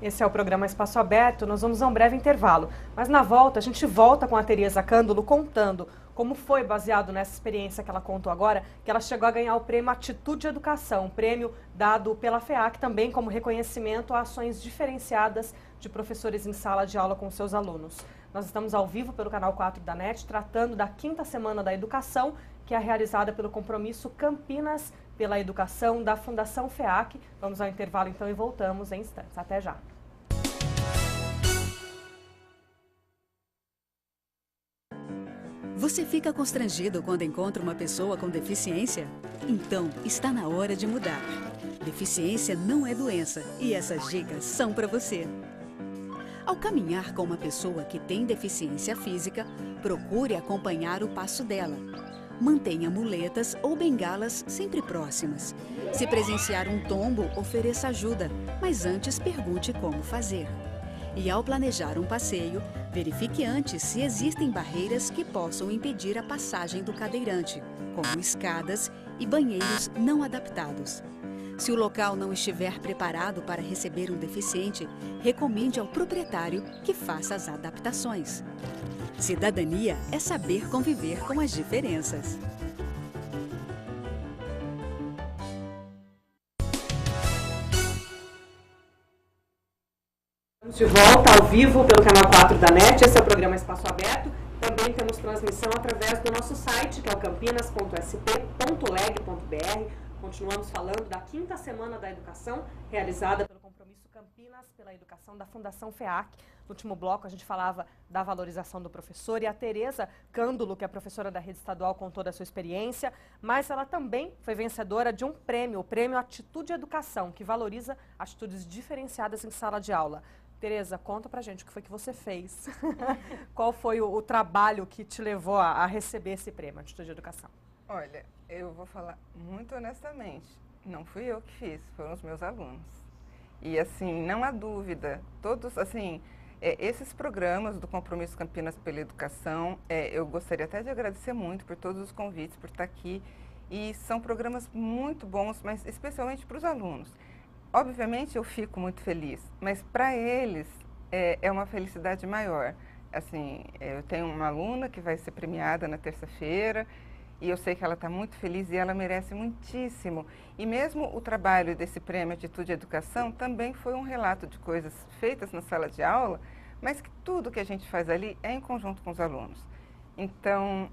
Esse é o programa Espaço Aberto, nós vamos a um breve intervalo. Mas na volta, a gente volta com a Tereza Cândulo contando como foi, baseado nessa experiência que ela contou agora, que ela chegou a ganhar o prêmio Atitude Educação, um prêmio dado pela FEAC também como reconhecimento a ações diferenciadas de professores em sala de aula com seus alunos. Nós estamos ao vivo pelo canal 4 da NET, tratando da 5ª Semana da Educação, que é realizada pelo compromisso Campinas pela Educação da Fundação FEAC. Vamos ao intervalo então e voltamos em instantes. Até já! Você fica constrangido quando encontra uma pessoa com deficiência? Então, está na hora de mudar. Deficiência não é doença e essas dicas são para você. Ao caminhar com uma pessoa que tem deficiência física, procure acompanhar o passo dela. Mantenha muletas ou bengalas sempre próximas. Se presenciar um tombo, ofereça ajuda, mas antes pergunte como fazer. E ao planejar um passeio, verifique antes se existem barreiras que possam impedir a passagem do cadeirante, como escadas e banheiros não adaptados. Se o local não estiver preparado para receber um deficiente, recomende ao proprietário que faça as adaptações. Cidadania é saber conviver com as diferenças. De volta ao vivo pelo canal 4 da NET, esse é o programa Espaço Aberto. Também temos transmissão através do nosso site, que é o campinas.sp.leg.br. Continuamos falando da 5ª Semana da Educação, realizada pelo compromisso Campinas pela Educação da Fundação FEAC. No último bloco a gente falava da valorização do professor e a Tereza Cândulo, que é professora da rede estadual, contou da sua experiência, mas ela também foi vencedora de um prêmio, o Prêmio Atitude Educação, que valoriza atitudes diferenciadas em sala de aula. Tereza, conta pra gente o que foi que você fez. Qual foi o trabalho que te levou a receber esse prêmio, Atitude de Educação? Olha, eu vou falar muito honestamente, não fui eu que fiz, foram os meus alunos. E assim, não há dúvida, todos, assim, esses programas do Compromisso Campinas pela Educação, eu gostaria até de agradecer muito por todos os convites, por estar aqui. E são programas muito bons, mas especialmente para os alunos. Obviamente eu fico muito feliz, mas para eles é uma felicidade maior. Assim, eu tenho uma aluna que vai ser premiada na terça-feira e eu sei que ela está muito feliz e ela merece muitíssimo. E mesmo o trabalho desse prêmio Atitude Educação também foi um relato de coisas feitas na sala de aula, mas que tudo que a gente faz ali é em conjunto com os alunos. Então,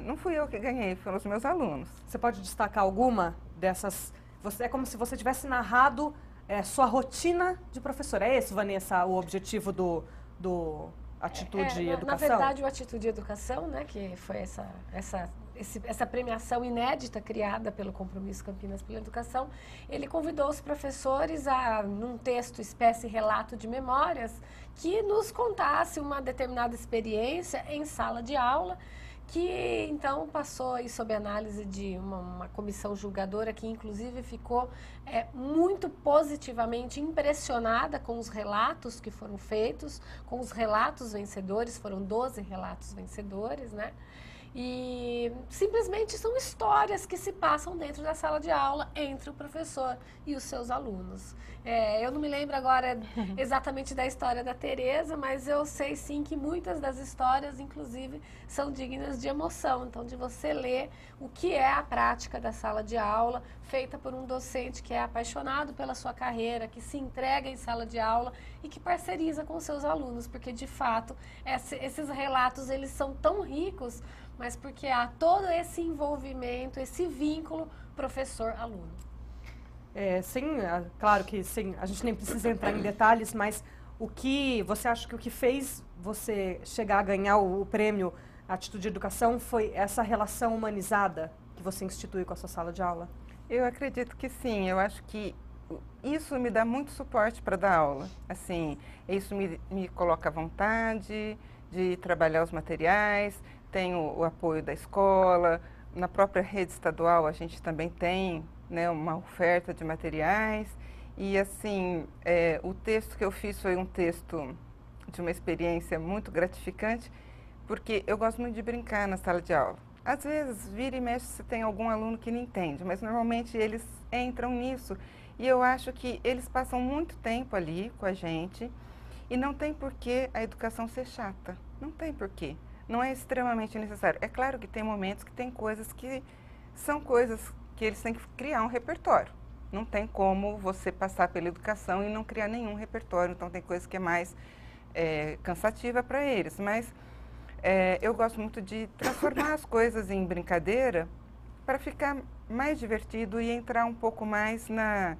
não fui eu que ganhei, foram os meus alunos. Você pode destacar alguma dessas? É como se você tivesse narrado sua rotina de professor. É esse, Vanessa, o objetivo do Atitude Educação? Na verdade, o Atitude Educação, né, que foi essa premiação inédita criada pelo Compromisso Campinas pela Educação, ele convidou os professores a, num texto espécie relato de memórias, que nos contasse uma determinada experiência em sala de aula, que então passou aí sob análise de uma comissão julgadora que inclusive ficou muito positivamente impressionada com os relatos que foram feitos, com os relatos vencedores, foram 12 relatos vencedores, né? E simplesmente são histórias que se passam dentro da sala de aula entre o professor e os seus alunos. Eu não me lembro agora exatamente da história da Tereza, mas eu sei sim que muitas das histórias, inclusive, são dignas de emoção. Então, de você ler o que é a prática da sala de aula, feita por um docente que é apaixonado pela sua carreira, que se entrega em sala de aula e que parceriza com os seus alunos, porque, de fato, esses relatos, eles são tão ricos, mas porque há todo esse envolvimento, esse vínculo professor-aluno. Sim, claro que sim, a gente nem precisa entrar em detalhes, mas você acha que o que fez você chegar a ganhar o prêmio Atitude de Educação foi essa relação humanizada que você institui com a sua sala de aula? Eu acredito que sim, eu acho que isso me dá muito suporte para dar aula. Assim, isso me coloca à vontade de trabalhar os materiais, tenho o apoio da escola, na própria rede estadual a gente também tem, né, uma oferta de materiais. E assim, o texto que eu fiz foi um texto de uma experiência muito gratificante, porque eu gosto muito de brincar na sala de aula. Às vezes, vira e mexe, você tem algum aluno que não entende, mas normalmente eles entram nisso. E eu acho que eles passam muito tempo ali com a gente e não tem por que a educação ser chata. Não tem por quê. Não é extremamente necessário. É claro que tem momentos que tem coisas que são coisas que eles têm que criar um repertório. Não tem como você passar pela educação e não criar nenhum repertório. Então, tem coisa que é mais cansativa para eles. Mas eu gosto muito de transformar as coisas em brincadeira para ficar mais divertido e entrar um pouco mais na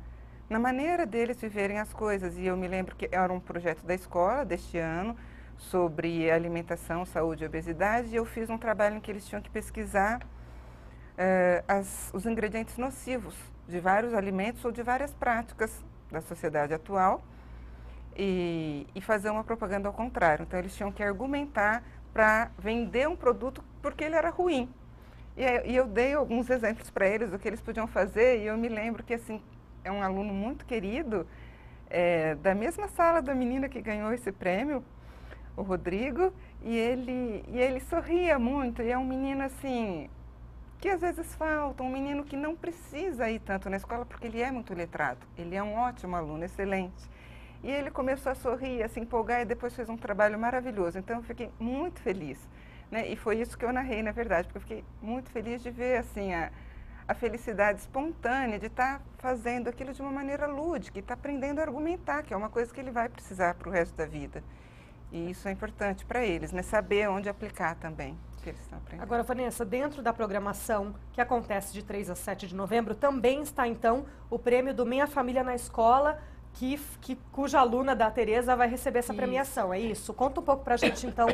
maneira deles viverem as coisas. E eu me lembro que era um projeto da escola deste ano sobre alimentação, saúde e obesidade. E eu fiz um trabalho em que eles tinham que pesquisar os ingredientes nocivos de vários alimentos ou de várias práticas da sociedade atual e fazer uma propaganda ao contrário. Então, eles tinham que argumentar para vender um produto porque ele era ruim. E eu dei alguns exemplos para eles do que eles podiam fazer e eu me lembro que, assim, é um aluno muito querido, da mesma sala da menina que ganhou esse prêmio, o Rodrigo, e ele sorria muito, e é um menino, assim, que às vezes falta, um menino que não precisa ir tanto na escola porque ele é muito letrado, ele é um ótimo aluno, excelente. E ele começou a sorrir, a se empolgar e depois fez um trabalho maravilhoso. Então, eu fiquei muito feliz, né? E foi isso que eu narrei, na verdade, porque eu fiquei muito feliz de ver, assim, a felicidade espontânea de estar fazendo aquilo de uma maneira lúdica e estar aprendendo a argumentar, que é uma coisa que ele vai precisar para o resto da vida. E isso é importante para eles, né? Saber onde aplicar também o que eles estão aprendendo. Agora, Vanessa, dentro da programação que acontece de 3 a 7 de novembro, também está, então, o prêmio do Minha Família na Escola, cuja aluna da Tereza vai receber essa premiação, é isso? Conta um pouco pra gente, então,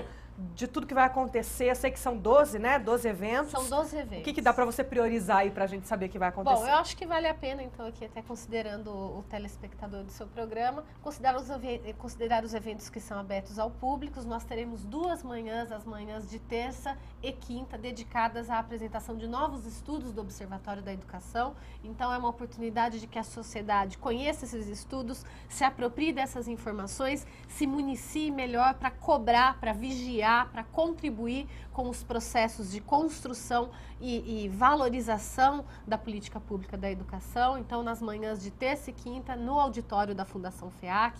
de tudo que vai acontecer. Eu sei que são 12, né? 12 eventos. São 12 eventos. O que dá para você priorizar aí pra gente saber o que vai acontecer? Bom, eu acho que vale a pena, então, aqui até considerando o telespectador do seu programa, considerar os eventos que são abertos ao público. Nós teremos 2 manhãs, as manhãs de terça e quinta, dedicadas à apresentação de novos estudos do Observatório da Educação. Então, é uma oportunidade de que a sociedade conheça esses estudos, se aproprie dessas informações, se municie melhor para cobrar, para vigiar, para contribuir com os processos de construção e valorização da política pública da educação. Então, nas manhãs de terça e quinta, no auditório da Fundação FEAC,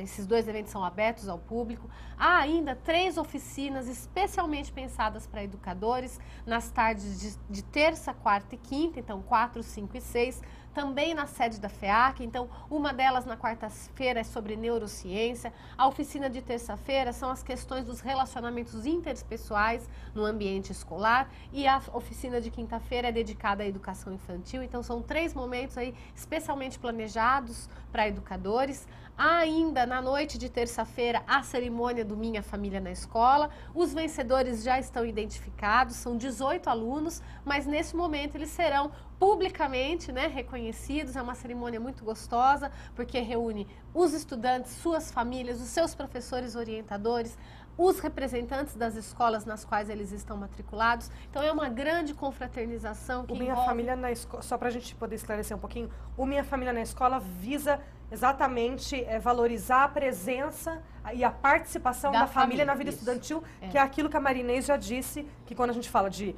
esses 2 eventos são abertos ao público. Há ainda 3 oficinas especialmente pensadas para educadores, nas tardes de terça, quarta e quinta, então 4, 5 e 6, também na sede da FEAC. Então, uma delas na quarta-feira é sobre neurociência. A oficina de terça-feira são as questões dos relacionamentos interpessoais no ambiente escolar. E a oficina de quinta-feira é dedicada à educação infantil. Então, são 3 momentos aí especialmente planejados para educadores. Há ainda, na noite de terça-feira, a cerimônia do Minha Família na Escola. Os vencedores já estão identificados, são 18 alunos, mas nesse momento eles serão publicamente, né, reconhecidos. É uma cerimônia muito gostosa, porque reúne os estudantes, suas famílias, os seus professores orientadores, os representantes das escolas nas quais eles estão matriculados. Então, é uma grande confraternização que o Minha Família na Escola, só para a gente poder esclarecer um pouquinho, o Minha Família na Escola visa exatamente valorizar a presença e a participação da família na vida estudantil, que é aquilo que a Marinês já disse, que quando a gente fala de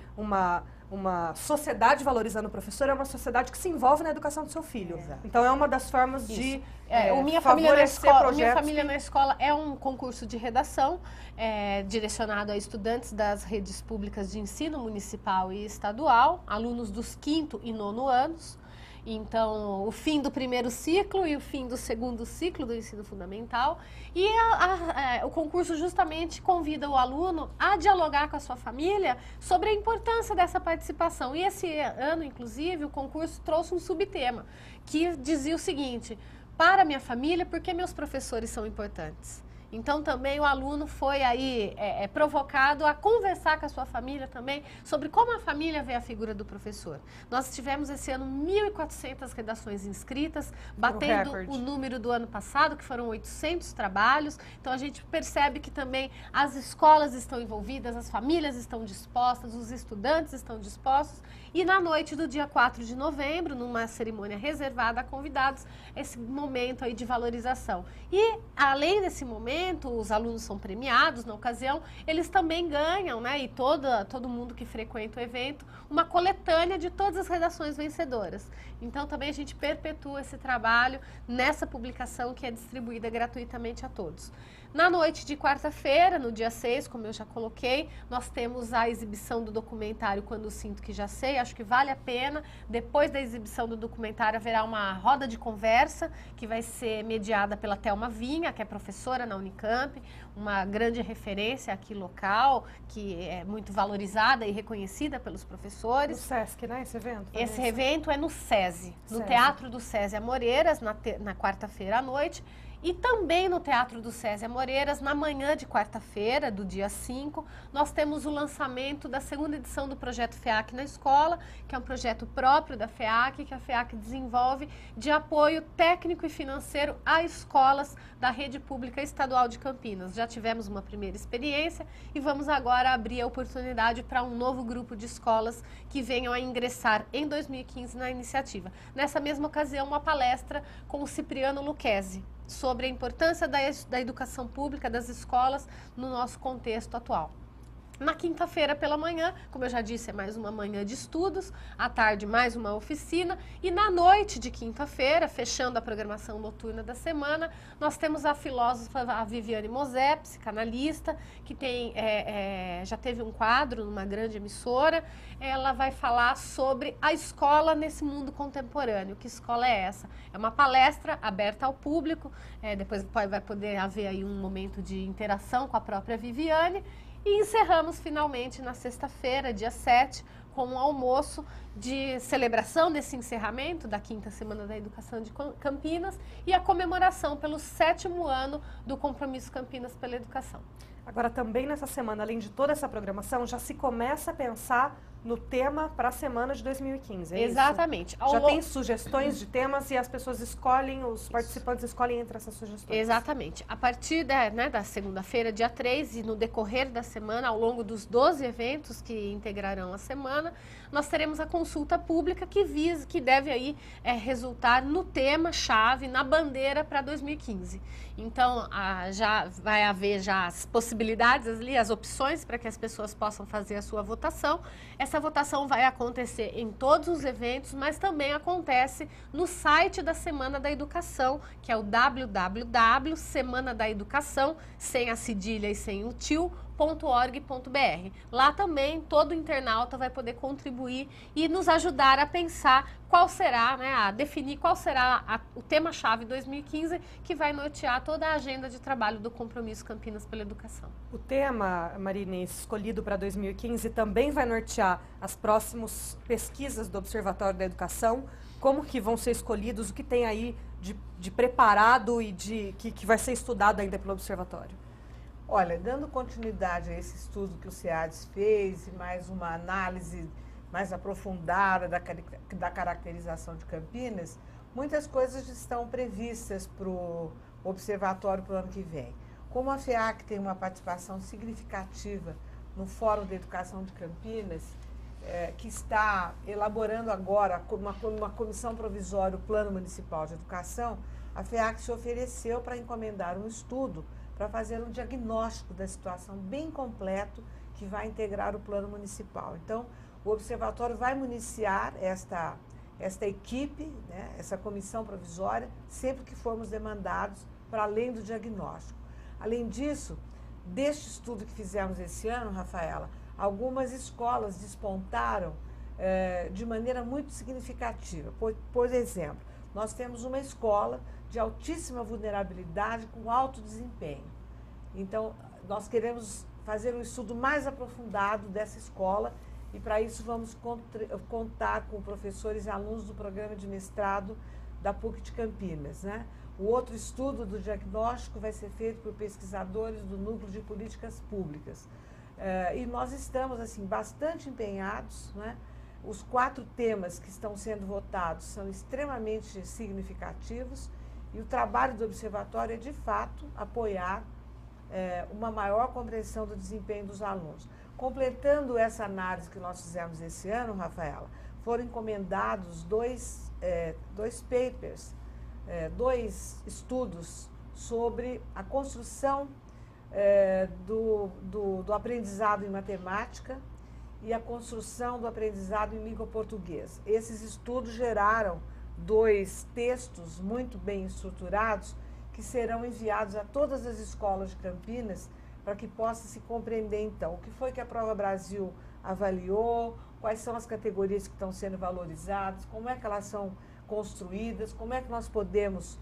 uma sociedade valorizando o professor, é uma sociedade que se envolve na educação do seu filho. Então, é uma das formas de o Minha Família na Escola é um concurso de redação direcionado a estudantes das redes públicas de ensino municipal e estadual, alunos dos 5º e 9º anos. Então, o fim do 1º ciclo e o fim do 2º ciclo do ensino fundamental. E o concurso justamente convida o aluno a dialogar com a sua família sobre a importância dessa participação. E esse ano, inclusive, o concurso trouxe um subtema que dizia o seguinte: para minha família, por que meus professores são importantes? Então também o aluno foi aí provocado a conversar com a sua família também sobre como a família vê a figura do professor. Nós tivemos esse ano 1.400 redações inscritas, batendo o número do ano passado, que foram 800 trabalhos. Então a gente percebe que também as escolas estão envolvidas, as famílias estão dispostas, os estudantes estão dispostos. E na noite do dia 4 de novembro, numa cerimônia reservada a convidados, esse momento aí de valorização. E além desse momento, os alunos são premiados na ocasião, eles também ganham, né, e todo mundo que frequenta o evento, uma coletânea de todas as redações vencedoras. Então também a gente perpetua esse trabalho nessa publicação que é distribuída gratuitamente a todos. Na noite de quarta-feira, no dia 6, como eu já coloquei, nós temos a exibição do documentário Quando Sinto Que Já Sei. Acho que vale a pena. Depois da exibição do documentário, haverá uma roda de conversa que vai ser mediada pela Thelma Vinha, que é professora na Unicamp, uma grande referência aqui local, que é muito valorizada e reconhecida pelos professores. No SESC, né, esse evento? Esse evento é no SESI, no Teatro do SESI Amoreiras, na quarta-feira à noite. E também no Teatro do SESI Amoreiras, na manhã de quarta-feira, do dia 5, nós temos o lançamento da segunda edição do projeto FEAC na escola, que é um projeto próprio da FEAC, que a FEAC desenvolve de apoio técnico e financeiro a escolas da rede pública estadual de Campinas. Já tivemos uma primeira experiência e vamos agora abrir a oportunidade para um novo grupo de escolas que venham a ingressar em 2015 na iniciativa. Nessa mesma ocasião, uma palestra com o Cipriano Lucchesi, sobre a importância da educação pública, das escolas, no nosso contexto atual. Na quinta-feira pela manhã, como eu já disse, é mais uma manhã de estudos, à tarde mais uma oficina e na noite de quinta-feira, fechando a programação noturna da semana, nós temos a filósofa a Viviane Mosé, psicanalista, que tem, já teve um quadro numa grande emissora. Ela vai falar sobre a escola nesse mundo contemporâneo. Que escola é essa? É uma palestra aberta ao público, depois vai poder haver aí um momento de interação com a própria Viviane. E encerramos finalmente na sexta-feira, dia 7, com um almoço de celebração desse encerramento da 5ª Semana da Educação de Campinas e a comemoração pelo 7º ano do Compromisso Campinas pela Educação. Agora, também nessa semana, além de toda essa programação, já se começa a pensar no tema para a semana de 2015, é Exatamente. isso? Já tem sugestões de temas e as pessoas escolhem, os participantes escolhem entre essas sugestões. Exatamente. A partir da segunda-feira, dia 3, e no decorrer da semana, ao longo dos 12 eventos que integrarão a semana, nós teremos a consulta pública que deve aí resultar no tema-chave, na bandeira para 2015. Então, já vai haver já as possibilidades ali, as opções para que as pessoas possam fazer a sua votação. Essa votação vai acontecer em todos os eventos, mas também acontece no site da Semana da Educação, que é o www.semanadaeducação, sem a cedilha e sem o tio, .org.br. Lá também todo internauta vai poder contribuir e nos ajudar a pensar qual será, a definir qual será o tema-chave 2015 que vai nortear toda a agenda de trabalho do Compromisso Campinas pela Educação. O tema, Marina, escolhido para 2015 também vai nortear as próximas pesquisas do Observatório da Educação, como que vão ser escolhidos, o que tem aí de preparado e que vai ser estudado ainda pelo Observatório. Olha, dando continuidade a esse estudo que o SEADES fez e mais uma análise mais aprofundada da caracterização de Campinas, muitas coisas estão previstas para o Observatório para o ano que vem. Como a FEAC tem uma participação significativa no Fórum de Educação de Campinas, que está elaborando agora uma comissão provisória, o Plano Municipal de Educação, a FEAC se ofereceu para encomendar um estudo para fazer um diagnóstico da situação bem completo que vai integrar o plano municipal. Então, o Observatório vai municiar esta equipe, essa comissão provisória, sempre que formos demandados para além do diagnóstico. Além disso, deste estudo que fizemos esse ano, Rafaela, algumas escolas despontaram de maneira muito significativa. Por exemplo, nós temos uma escola de altíssima vulnerabilidade com alto desempenho. Então, nós queremos fazer um estudo mais aprofundado dessa escola e, para isso, vamos contar com professores e alunos do programa de mestrado da PUC de Campinas. O outro estudo do diagnóstico vai ser feito por pesquisadores do Núcleo de Políticas Públicas. E nós estamos assim, bastante empenhados, né? Os 4 temas que estão sendo votados são extremamente significativos e o trabalho do observatório é, de fato, apoiar uma maior compreensão do desempenho dos alunos. Completando essa análise que nós fizemos esse ano, Rafaela, foram encomendados dois papers, 2 estudos sobre a construção do aprendizado em matemática e a construção do aprendizado em língua portuguesa. Esses estudos geraram 2 textos muito bem estruturados que serão enviados a todas as escolas de Campinas para que possa se compreender, então, o que foi que a Prova Brasil avaliou, quais são as categorias que estão sendo valorizadas, como é que elas são construídas, como é que nós podemos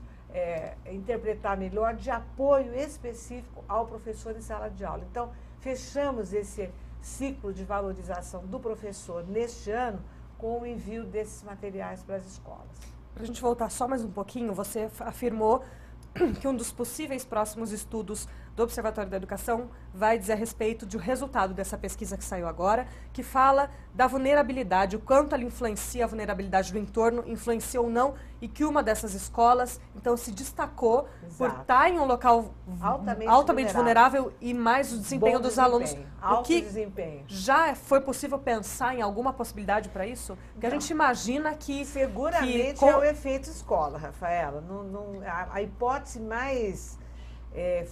interpretar melhor de apoio específico ao professor em sala de aula. Então, fechamos esse ciclo de valorização do professor neste ano com o envio desses materiais para as escolas. Para a gente voltar só mais um pouquinho, você afirmou que um dos possíveis próximos estudos do Observatório da Educação vai dizer a respeito do resultado dessa pesquisa que saiu agora, que fala da vulnerabilidade, o quanto ela influencia a vulnerabilidade do entorno, influencia ou não, e que uma dessas escolas, então, se destacou por estar em um local altamente vulnerável e mais o desempenho dos alunos. O que já foi possível pensar em alguma possibilidade para isso? Porque a gente imagina que... Seguramente é o efeito escola, Rafaela. A hipótese mais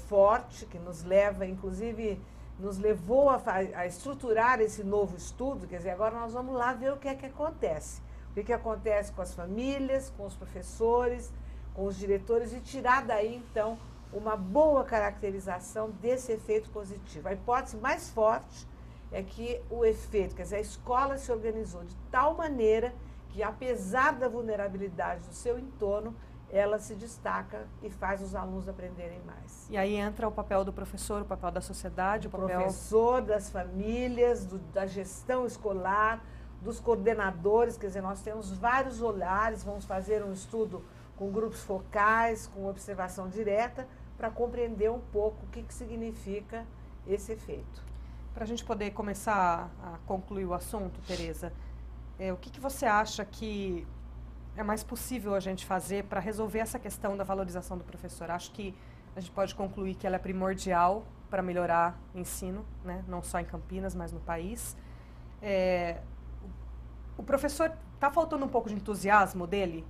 forte, que nos leva, inclusive, nos levou a estruturar esse novo estudo, quer dizer, agora nós vamos lá ver o que é que acontece. O que acontece com as famílias, com os professores, com os diretores e tirar daí, então, uma boa caracterização desse efeito positivo. A hipótese mais forte é que o efeito, quer dizer, a escola se organizou de tal maneira que, apesar da vulnerabilidade do seu entorno, ela se destaca e faz os alunos aprenderem mais. E aí entra o papel do professor, o papel da sociedade, o papel... professor, das famílias, da gestão escolar, dos coordenadores, quer dizer, nós temos vários olhares, vamos fazer um estudo com grupos focais, com observação direta, para compreender um pouco o que significa esse efeito. Para a gente poder começar a concluir o assunto, Tereza, o que você acha que é mais possível a gente fazer para resolver essa questão da valorização do professor? Acho que a gente pode concluir que ela é primordial para melhorar o ensino, né? Não só em Campinas, mas no país. O professor, está faltando um pouco de entusiasmo dele?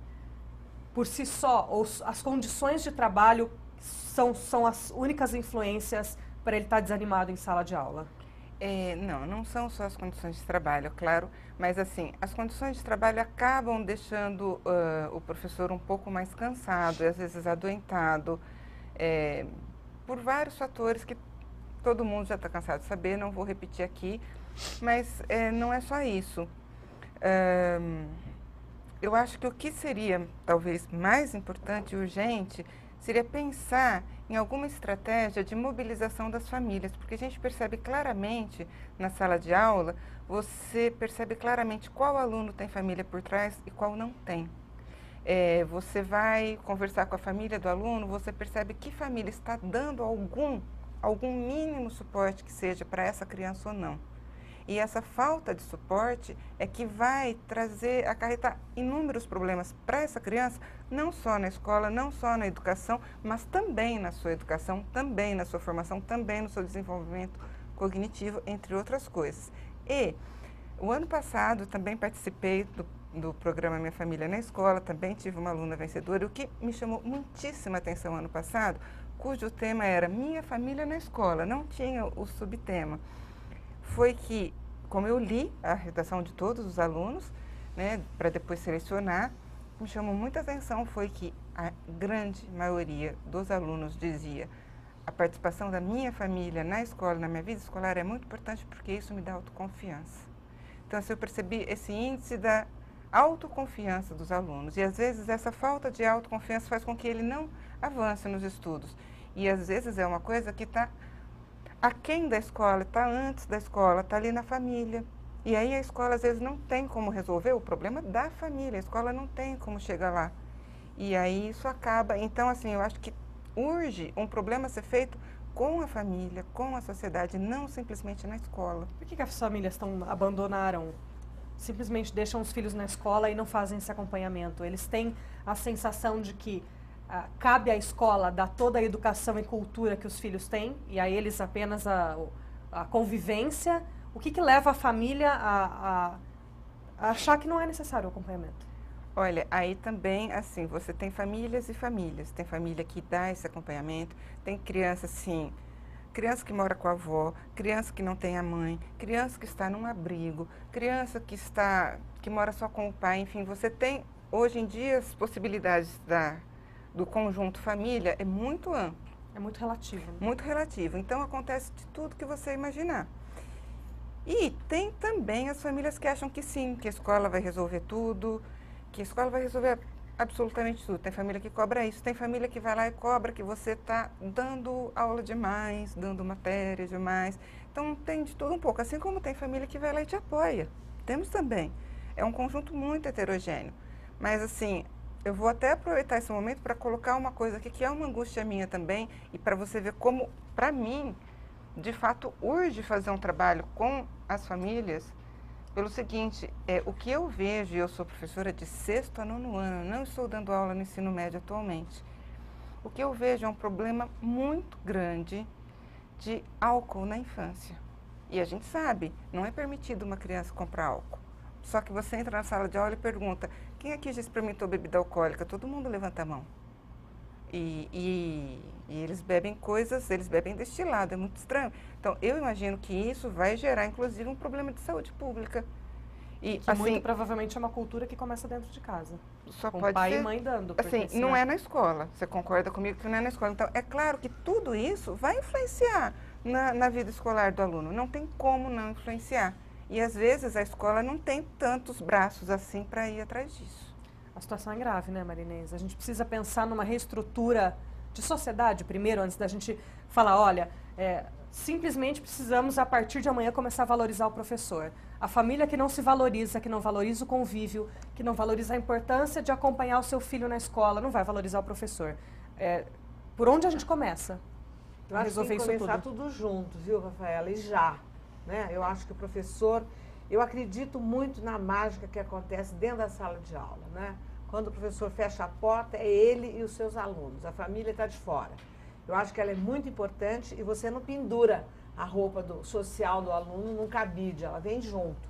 Por si só, ou as condições de trabalho são as únicas influências para ele estar desanimado em sala de aula? Não são só as condições de trabalho, claro, mas assim, as condições de trabalho acabam deixando o professor um pouco mais cansado, e às vezes adoentado, por vários fatores que todo mundo já está cansado de saber, não vou repetir aqui, mas não é só isso. Eu acho que o que seria talvez mais importante e urgente seria pensar em alguma estratégia de mobilização das famílias, porque a gente percebe claramente na sala de aula, você percebe claramente qual aluno tem família por trás e qual não tem. Você vai conversar com a família do aluno, você percebe que família está dando algum mínimo suporte que seja para essa criança ou não. E essa falta de suporte é que vai acarretar inúmeros problemas para essa criança, não só na escola, não só na educação, mas também na sua educação, também na sua formação, também no seu desenvolvimento cognitivo, entre outras coisas. E o ano passado também participei do programa Minha Família na Escola, também tive uma aluna vencedora, e o que me chamou muitíssima atenção ano passado, cujo tema era Minha Família na Escola, não tinha o subtema. Foi que, como eu li a redação de todos os alunos, né, para depois selecionar, me chamou muita atenção foi que a grande maioria dos alunos dizia a participação da minha família na escola, na minha vida escolar é muito importante porque isso me dá autoconfiança. Então, assim, eu percebi esse índice da autoconfiança dos alunos e às vezes essa falta de autoconfiança faz com que ele não avance nos estudos e às vezes é uma coisa que está aquém da escola, está antes da escola, está ali na família. E aí a escola às vezes não tem como resolver o problema da família, a escola não tem como chegar lá. E aí isso acaba, então assim, eu acho que urge um problema ser feito com a família, com a sociedade, não simplesmente na escola. Por que as famílias abandonaram, simplesmente deixam os filhos na escola e não fazem esse acompanhamento? Eles têm a sensação de que cabe à escola dar toda a educação e cultura que os filhos têm, e a eles apenas a convivência. O que leva a família a achar que não é necessário o acompanhamento? Olha, aí também, assim, você tem famílias e famílias. Tem família que dá esse acompanhamento, tem criança, assim, criança que mora com a avó, criança que não tem a mãe, criança que está num abrigo, criança que mora só com o pai. Enfim, você tem, hoje em dia, as possibilidades do conjunto família é muito amplo. É muito relativo. Né? Muito relativo. Então, acontece de tudo que você imaginar. E tem também as famílias que acham que sim, que a escola vai resolver tudo, que a escola vai resolver absolutamente tudo. Tem família que cobra isso, tem família que vai lá e cobra que você está dando aula demais, dando matéria demais. Então, tem de tudo um pouco. Assim como tem família que vai lá e te apoia. Temos também. É um conjunto muito heterogêneo. Mas, assim, eu vou até aproveitar esse momento para colocar uma coisa aqui que é uma angústia minha também e para você ver como, para mim, de fato, urge fazer um trabalho com as famílias. Pelo seguinte, o que eu vejo, e eu sou professora de 6º a 9º ano, não estou dando aula no ensino médio atualmente. O que eu vejo é um problema muito grande de álcool na infância. E a gente sabe, não é permitido uma criança comprar álcool. Só que você entra na sala de aula e pergunta, quem aqui já experimentou bebida alcoólica? Todo mundo levanta a mão. E eles bebem eles bebem destilado, é muito estranho. Então, eu imagino que isso vai gerar, inclusive, um problema de saúde pública. E que assim, muito provavelmente é uma cultura que começa dentro de casa. Só com pode pai ser, e mãe dando. Assim, não é na escola. Você concorda comigo que não é na escola. Então, é claro que tudo isso vai influenciar na vida escolar do aluno. Não tem como não influenciar. E, às vezes, a escola não tem tantos braços assim para ir atrás disso. A situação é grave, né, Marinês? A gente precisa pensar numa reestrutura de sociedade primeiro, antes da gente falar, olha, simplesmente precisamos, a partir de amanhã, começar a valorizar o professor. A família que não se valoriza, que não valoriza o convívio, que não valoriza a importância de acompanhar o seu filho na escola, não vai valorizar o professor. Por onde a gente começa? Eu acho que tem que começar tudo junto, viu, Rafaela? E já. Né? Eu acho que o professor... Eu acredito muito na mágica que acontece dentro da sala de aula, né? Quando o professor fecha a porta, é ele e os seus alunos, a família está de fora. Eu acho que ela é muito importante e você não pendura a roupa social do aluno num cabide, ela vem junto.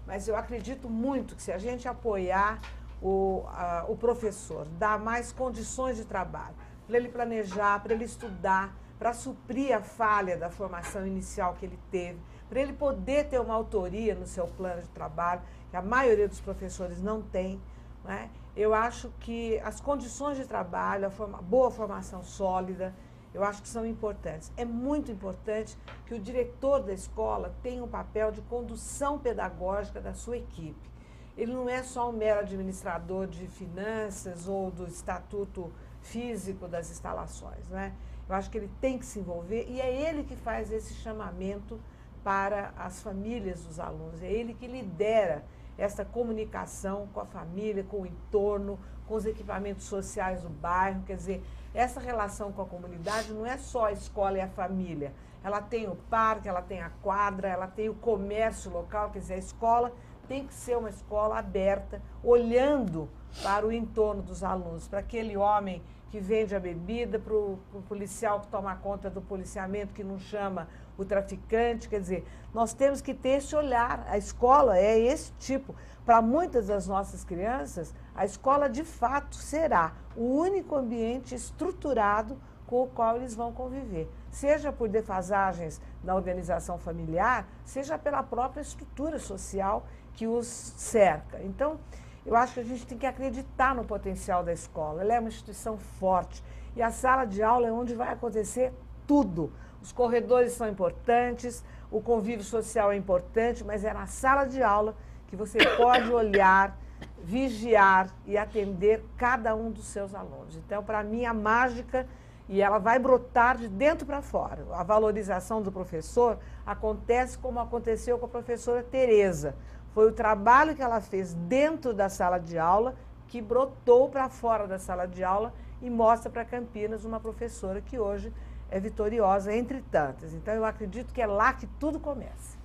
Mas eu acredito muito que se a gente apoiar o professor, dar mais condições de trabalho, para ele planejar, para ele estudar, para suprir a falha da formação inicial que ele teve, para ele poder ter uma autoria no seu plano de trabalho, que a maioria dos professores não tem, né? Eu acho que as condições de trabalho, boa formação sólida, eu acho que são importantes. É muito importante que o diretor da escola tenha um papel de condução pedagógica da sua equipe. Ele não é só um mero administrador de finanças ou do estatuto físico das instalações, né? Eu acho que ele tem que se envolver e é ele que faz esse chamamento para as famílias dos alunos. É ele que lidera essa comunicação com a família, com o entorno, com os equipamentos sociais do bairro. Quer dizer, essa relação com a comunidade não é só a escola e a família. Ela tem o parque, ela tem a quadra, ela tem o comércio local. Quer dizer, a escola tem que ser uma escola aberta, olhando para o entorno dos alunos, para aquele homem que vende a bebida, para o policial que toma conta do policiamento, que não chama o traficante. Quer dizer, nós temos que ter esse olhar. A escola é esse tipo. Para muitas das nossas crianças, a escola de fato será o único ambiente estruturado com o qual eles vão conviver. Seja por defasagens na organização familiar, seja pela própria estrutura social que os cerca. Então, eu acho que a gente tem que acreditar no potencial da escola. Ela é uma instituição forte. E a sala de aula é onde vai acontecer tudo. Os corredores são importantes, o convívio social é importante, mas é na sala de aula que você pode olhar, vigiar e atender cada um dos seus alunos. Então, para mim, a mágica, e ela vai brotar de dentro para fora. A valorização do professor acontece como aconteceu com a professora Tereza. Foi o trabalho que ela fez dentro da sala de aula que brotou para fora da sala de aula e mostra para Campinas uma professora que hoje é vitoriosa entre tantas. Então, eu acredito que é lá que tudo começa.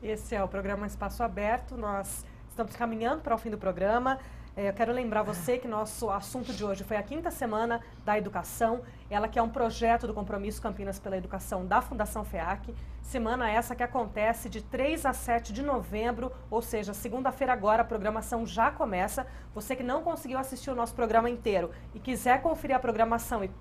Esse é o programa Espaço Aberto. Nós estamos caminhando para o fim do programa. Eu quero lembrar você que nosso assunto de hoje foi a 5ª Semana da Educação, ela que é um projeto do Compromisso Campinas pela Educação da Fundação FEAC. Semana essa que acontece de 3 a 7 de novembro, ou seja, segunda-feira agora, a programação já começa. Você que não conseguiu assistir o nosso programa inteiro e quiser conferir a programação e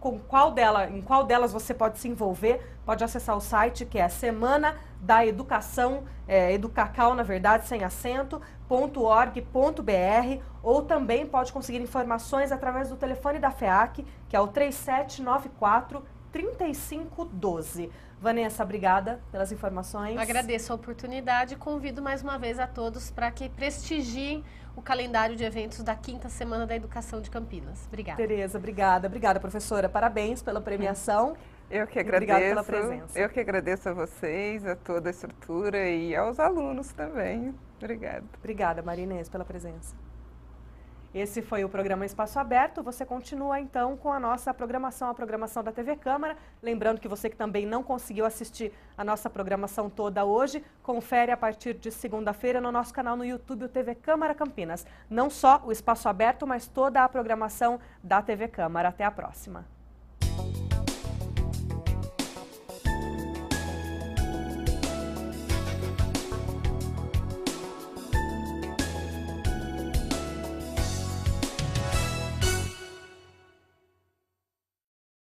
em qual delas você pode se envolver, pode acessar o site que é Semana da Educação, Educacau, na verdade, sem acento, .org.br, ou também pode conseguir informações através do telefone da FEAC, que é o 3794-3512. Vanessa, obrigada pelas informações. Agradeço a oportunidade e convido mais uma vez a todos para que prestigiem o calendário de eventos da 5ª Semana da Educação de Campinas. Obrigada. Tereza, obrigada. Obrigada, professora. Parabéns pela premiação. Eu que agradeço. Obrigada pela presença. Eu que agradeço a vocês, a toda a estrutura e aos alunos também. Obrigada. Obrigada, Maria Inês, pela presença. Esse foi o programa Espaço Aberto. Você continua, então, com a nossa programação, a programação da TV Câmara. Lembrando que você que também não conseguiu assistir a nossa programação toda hoje, confere a partir de segunda-feira no nosso canal no YouTube, o TV Câmara Campinas. Não só o Espaço Aberto, mas toda a programação da TV Câmara. Até a próxima.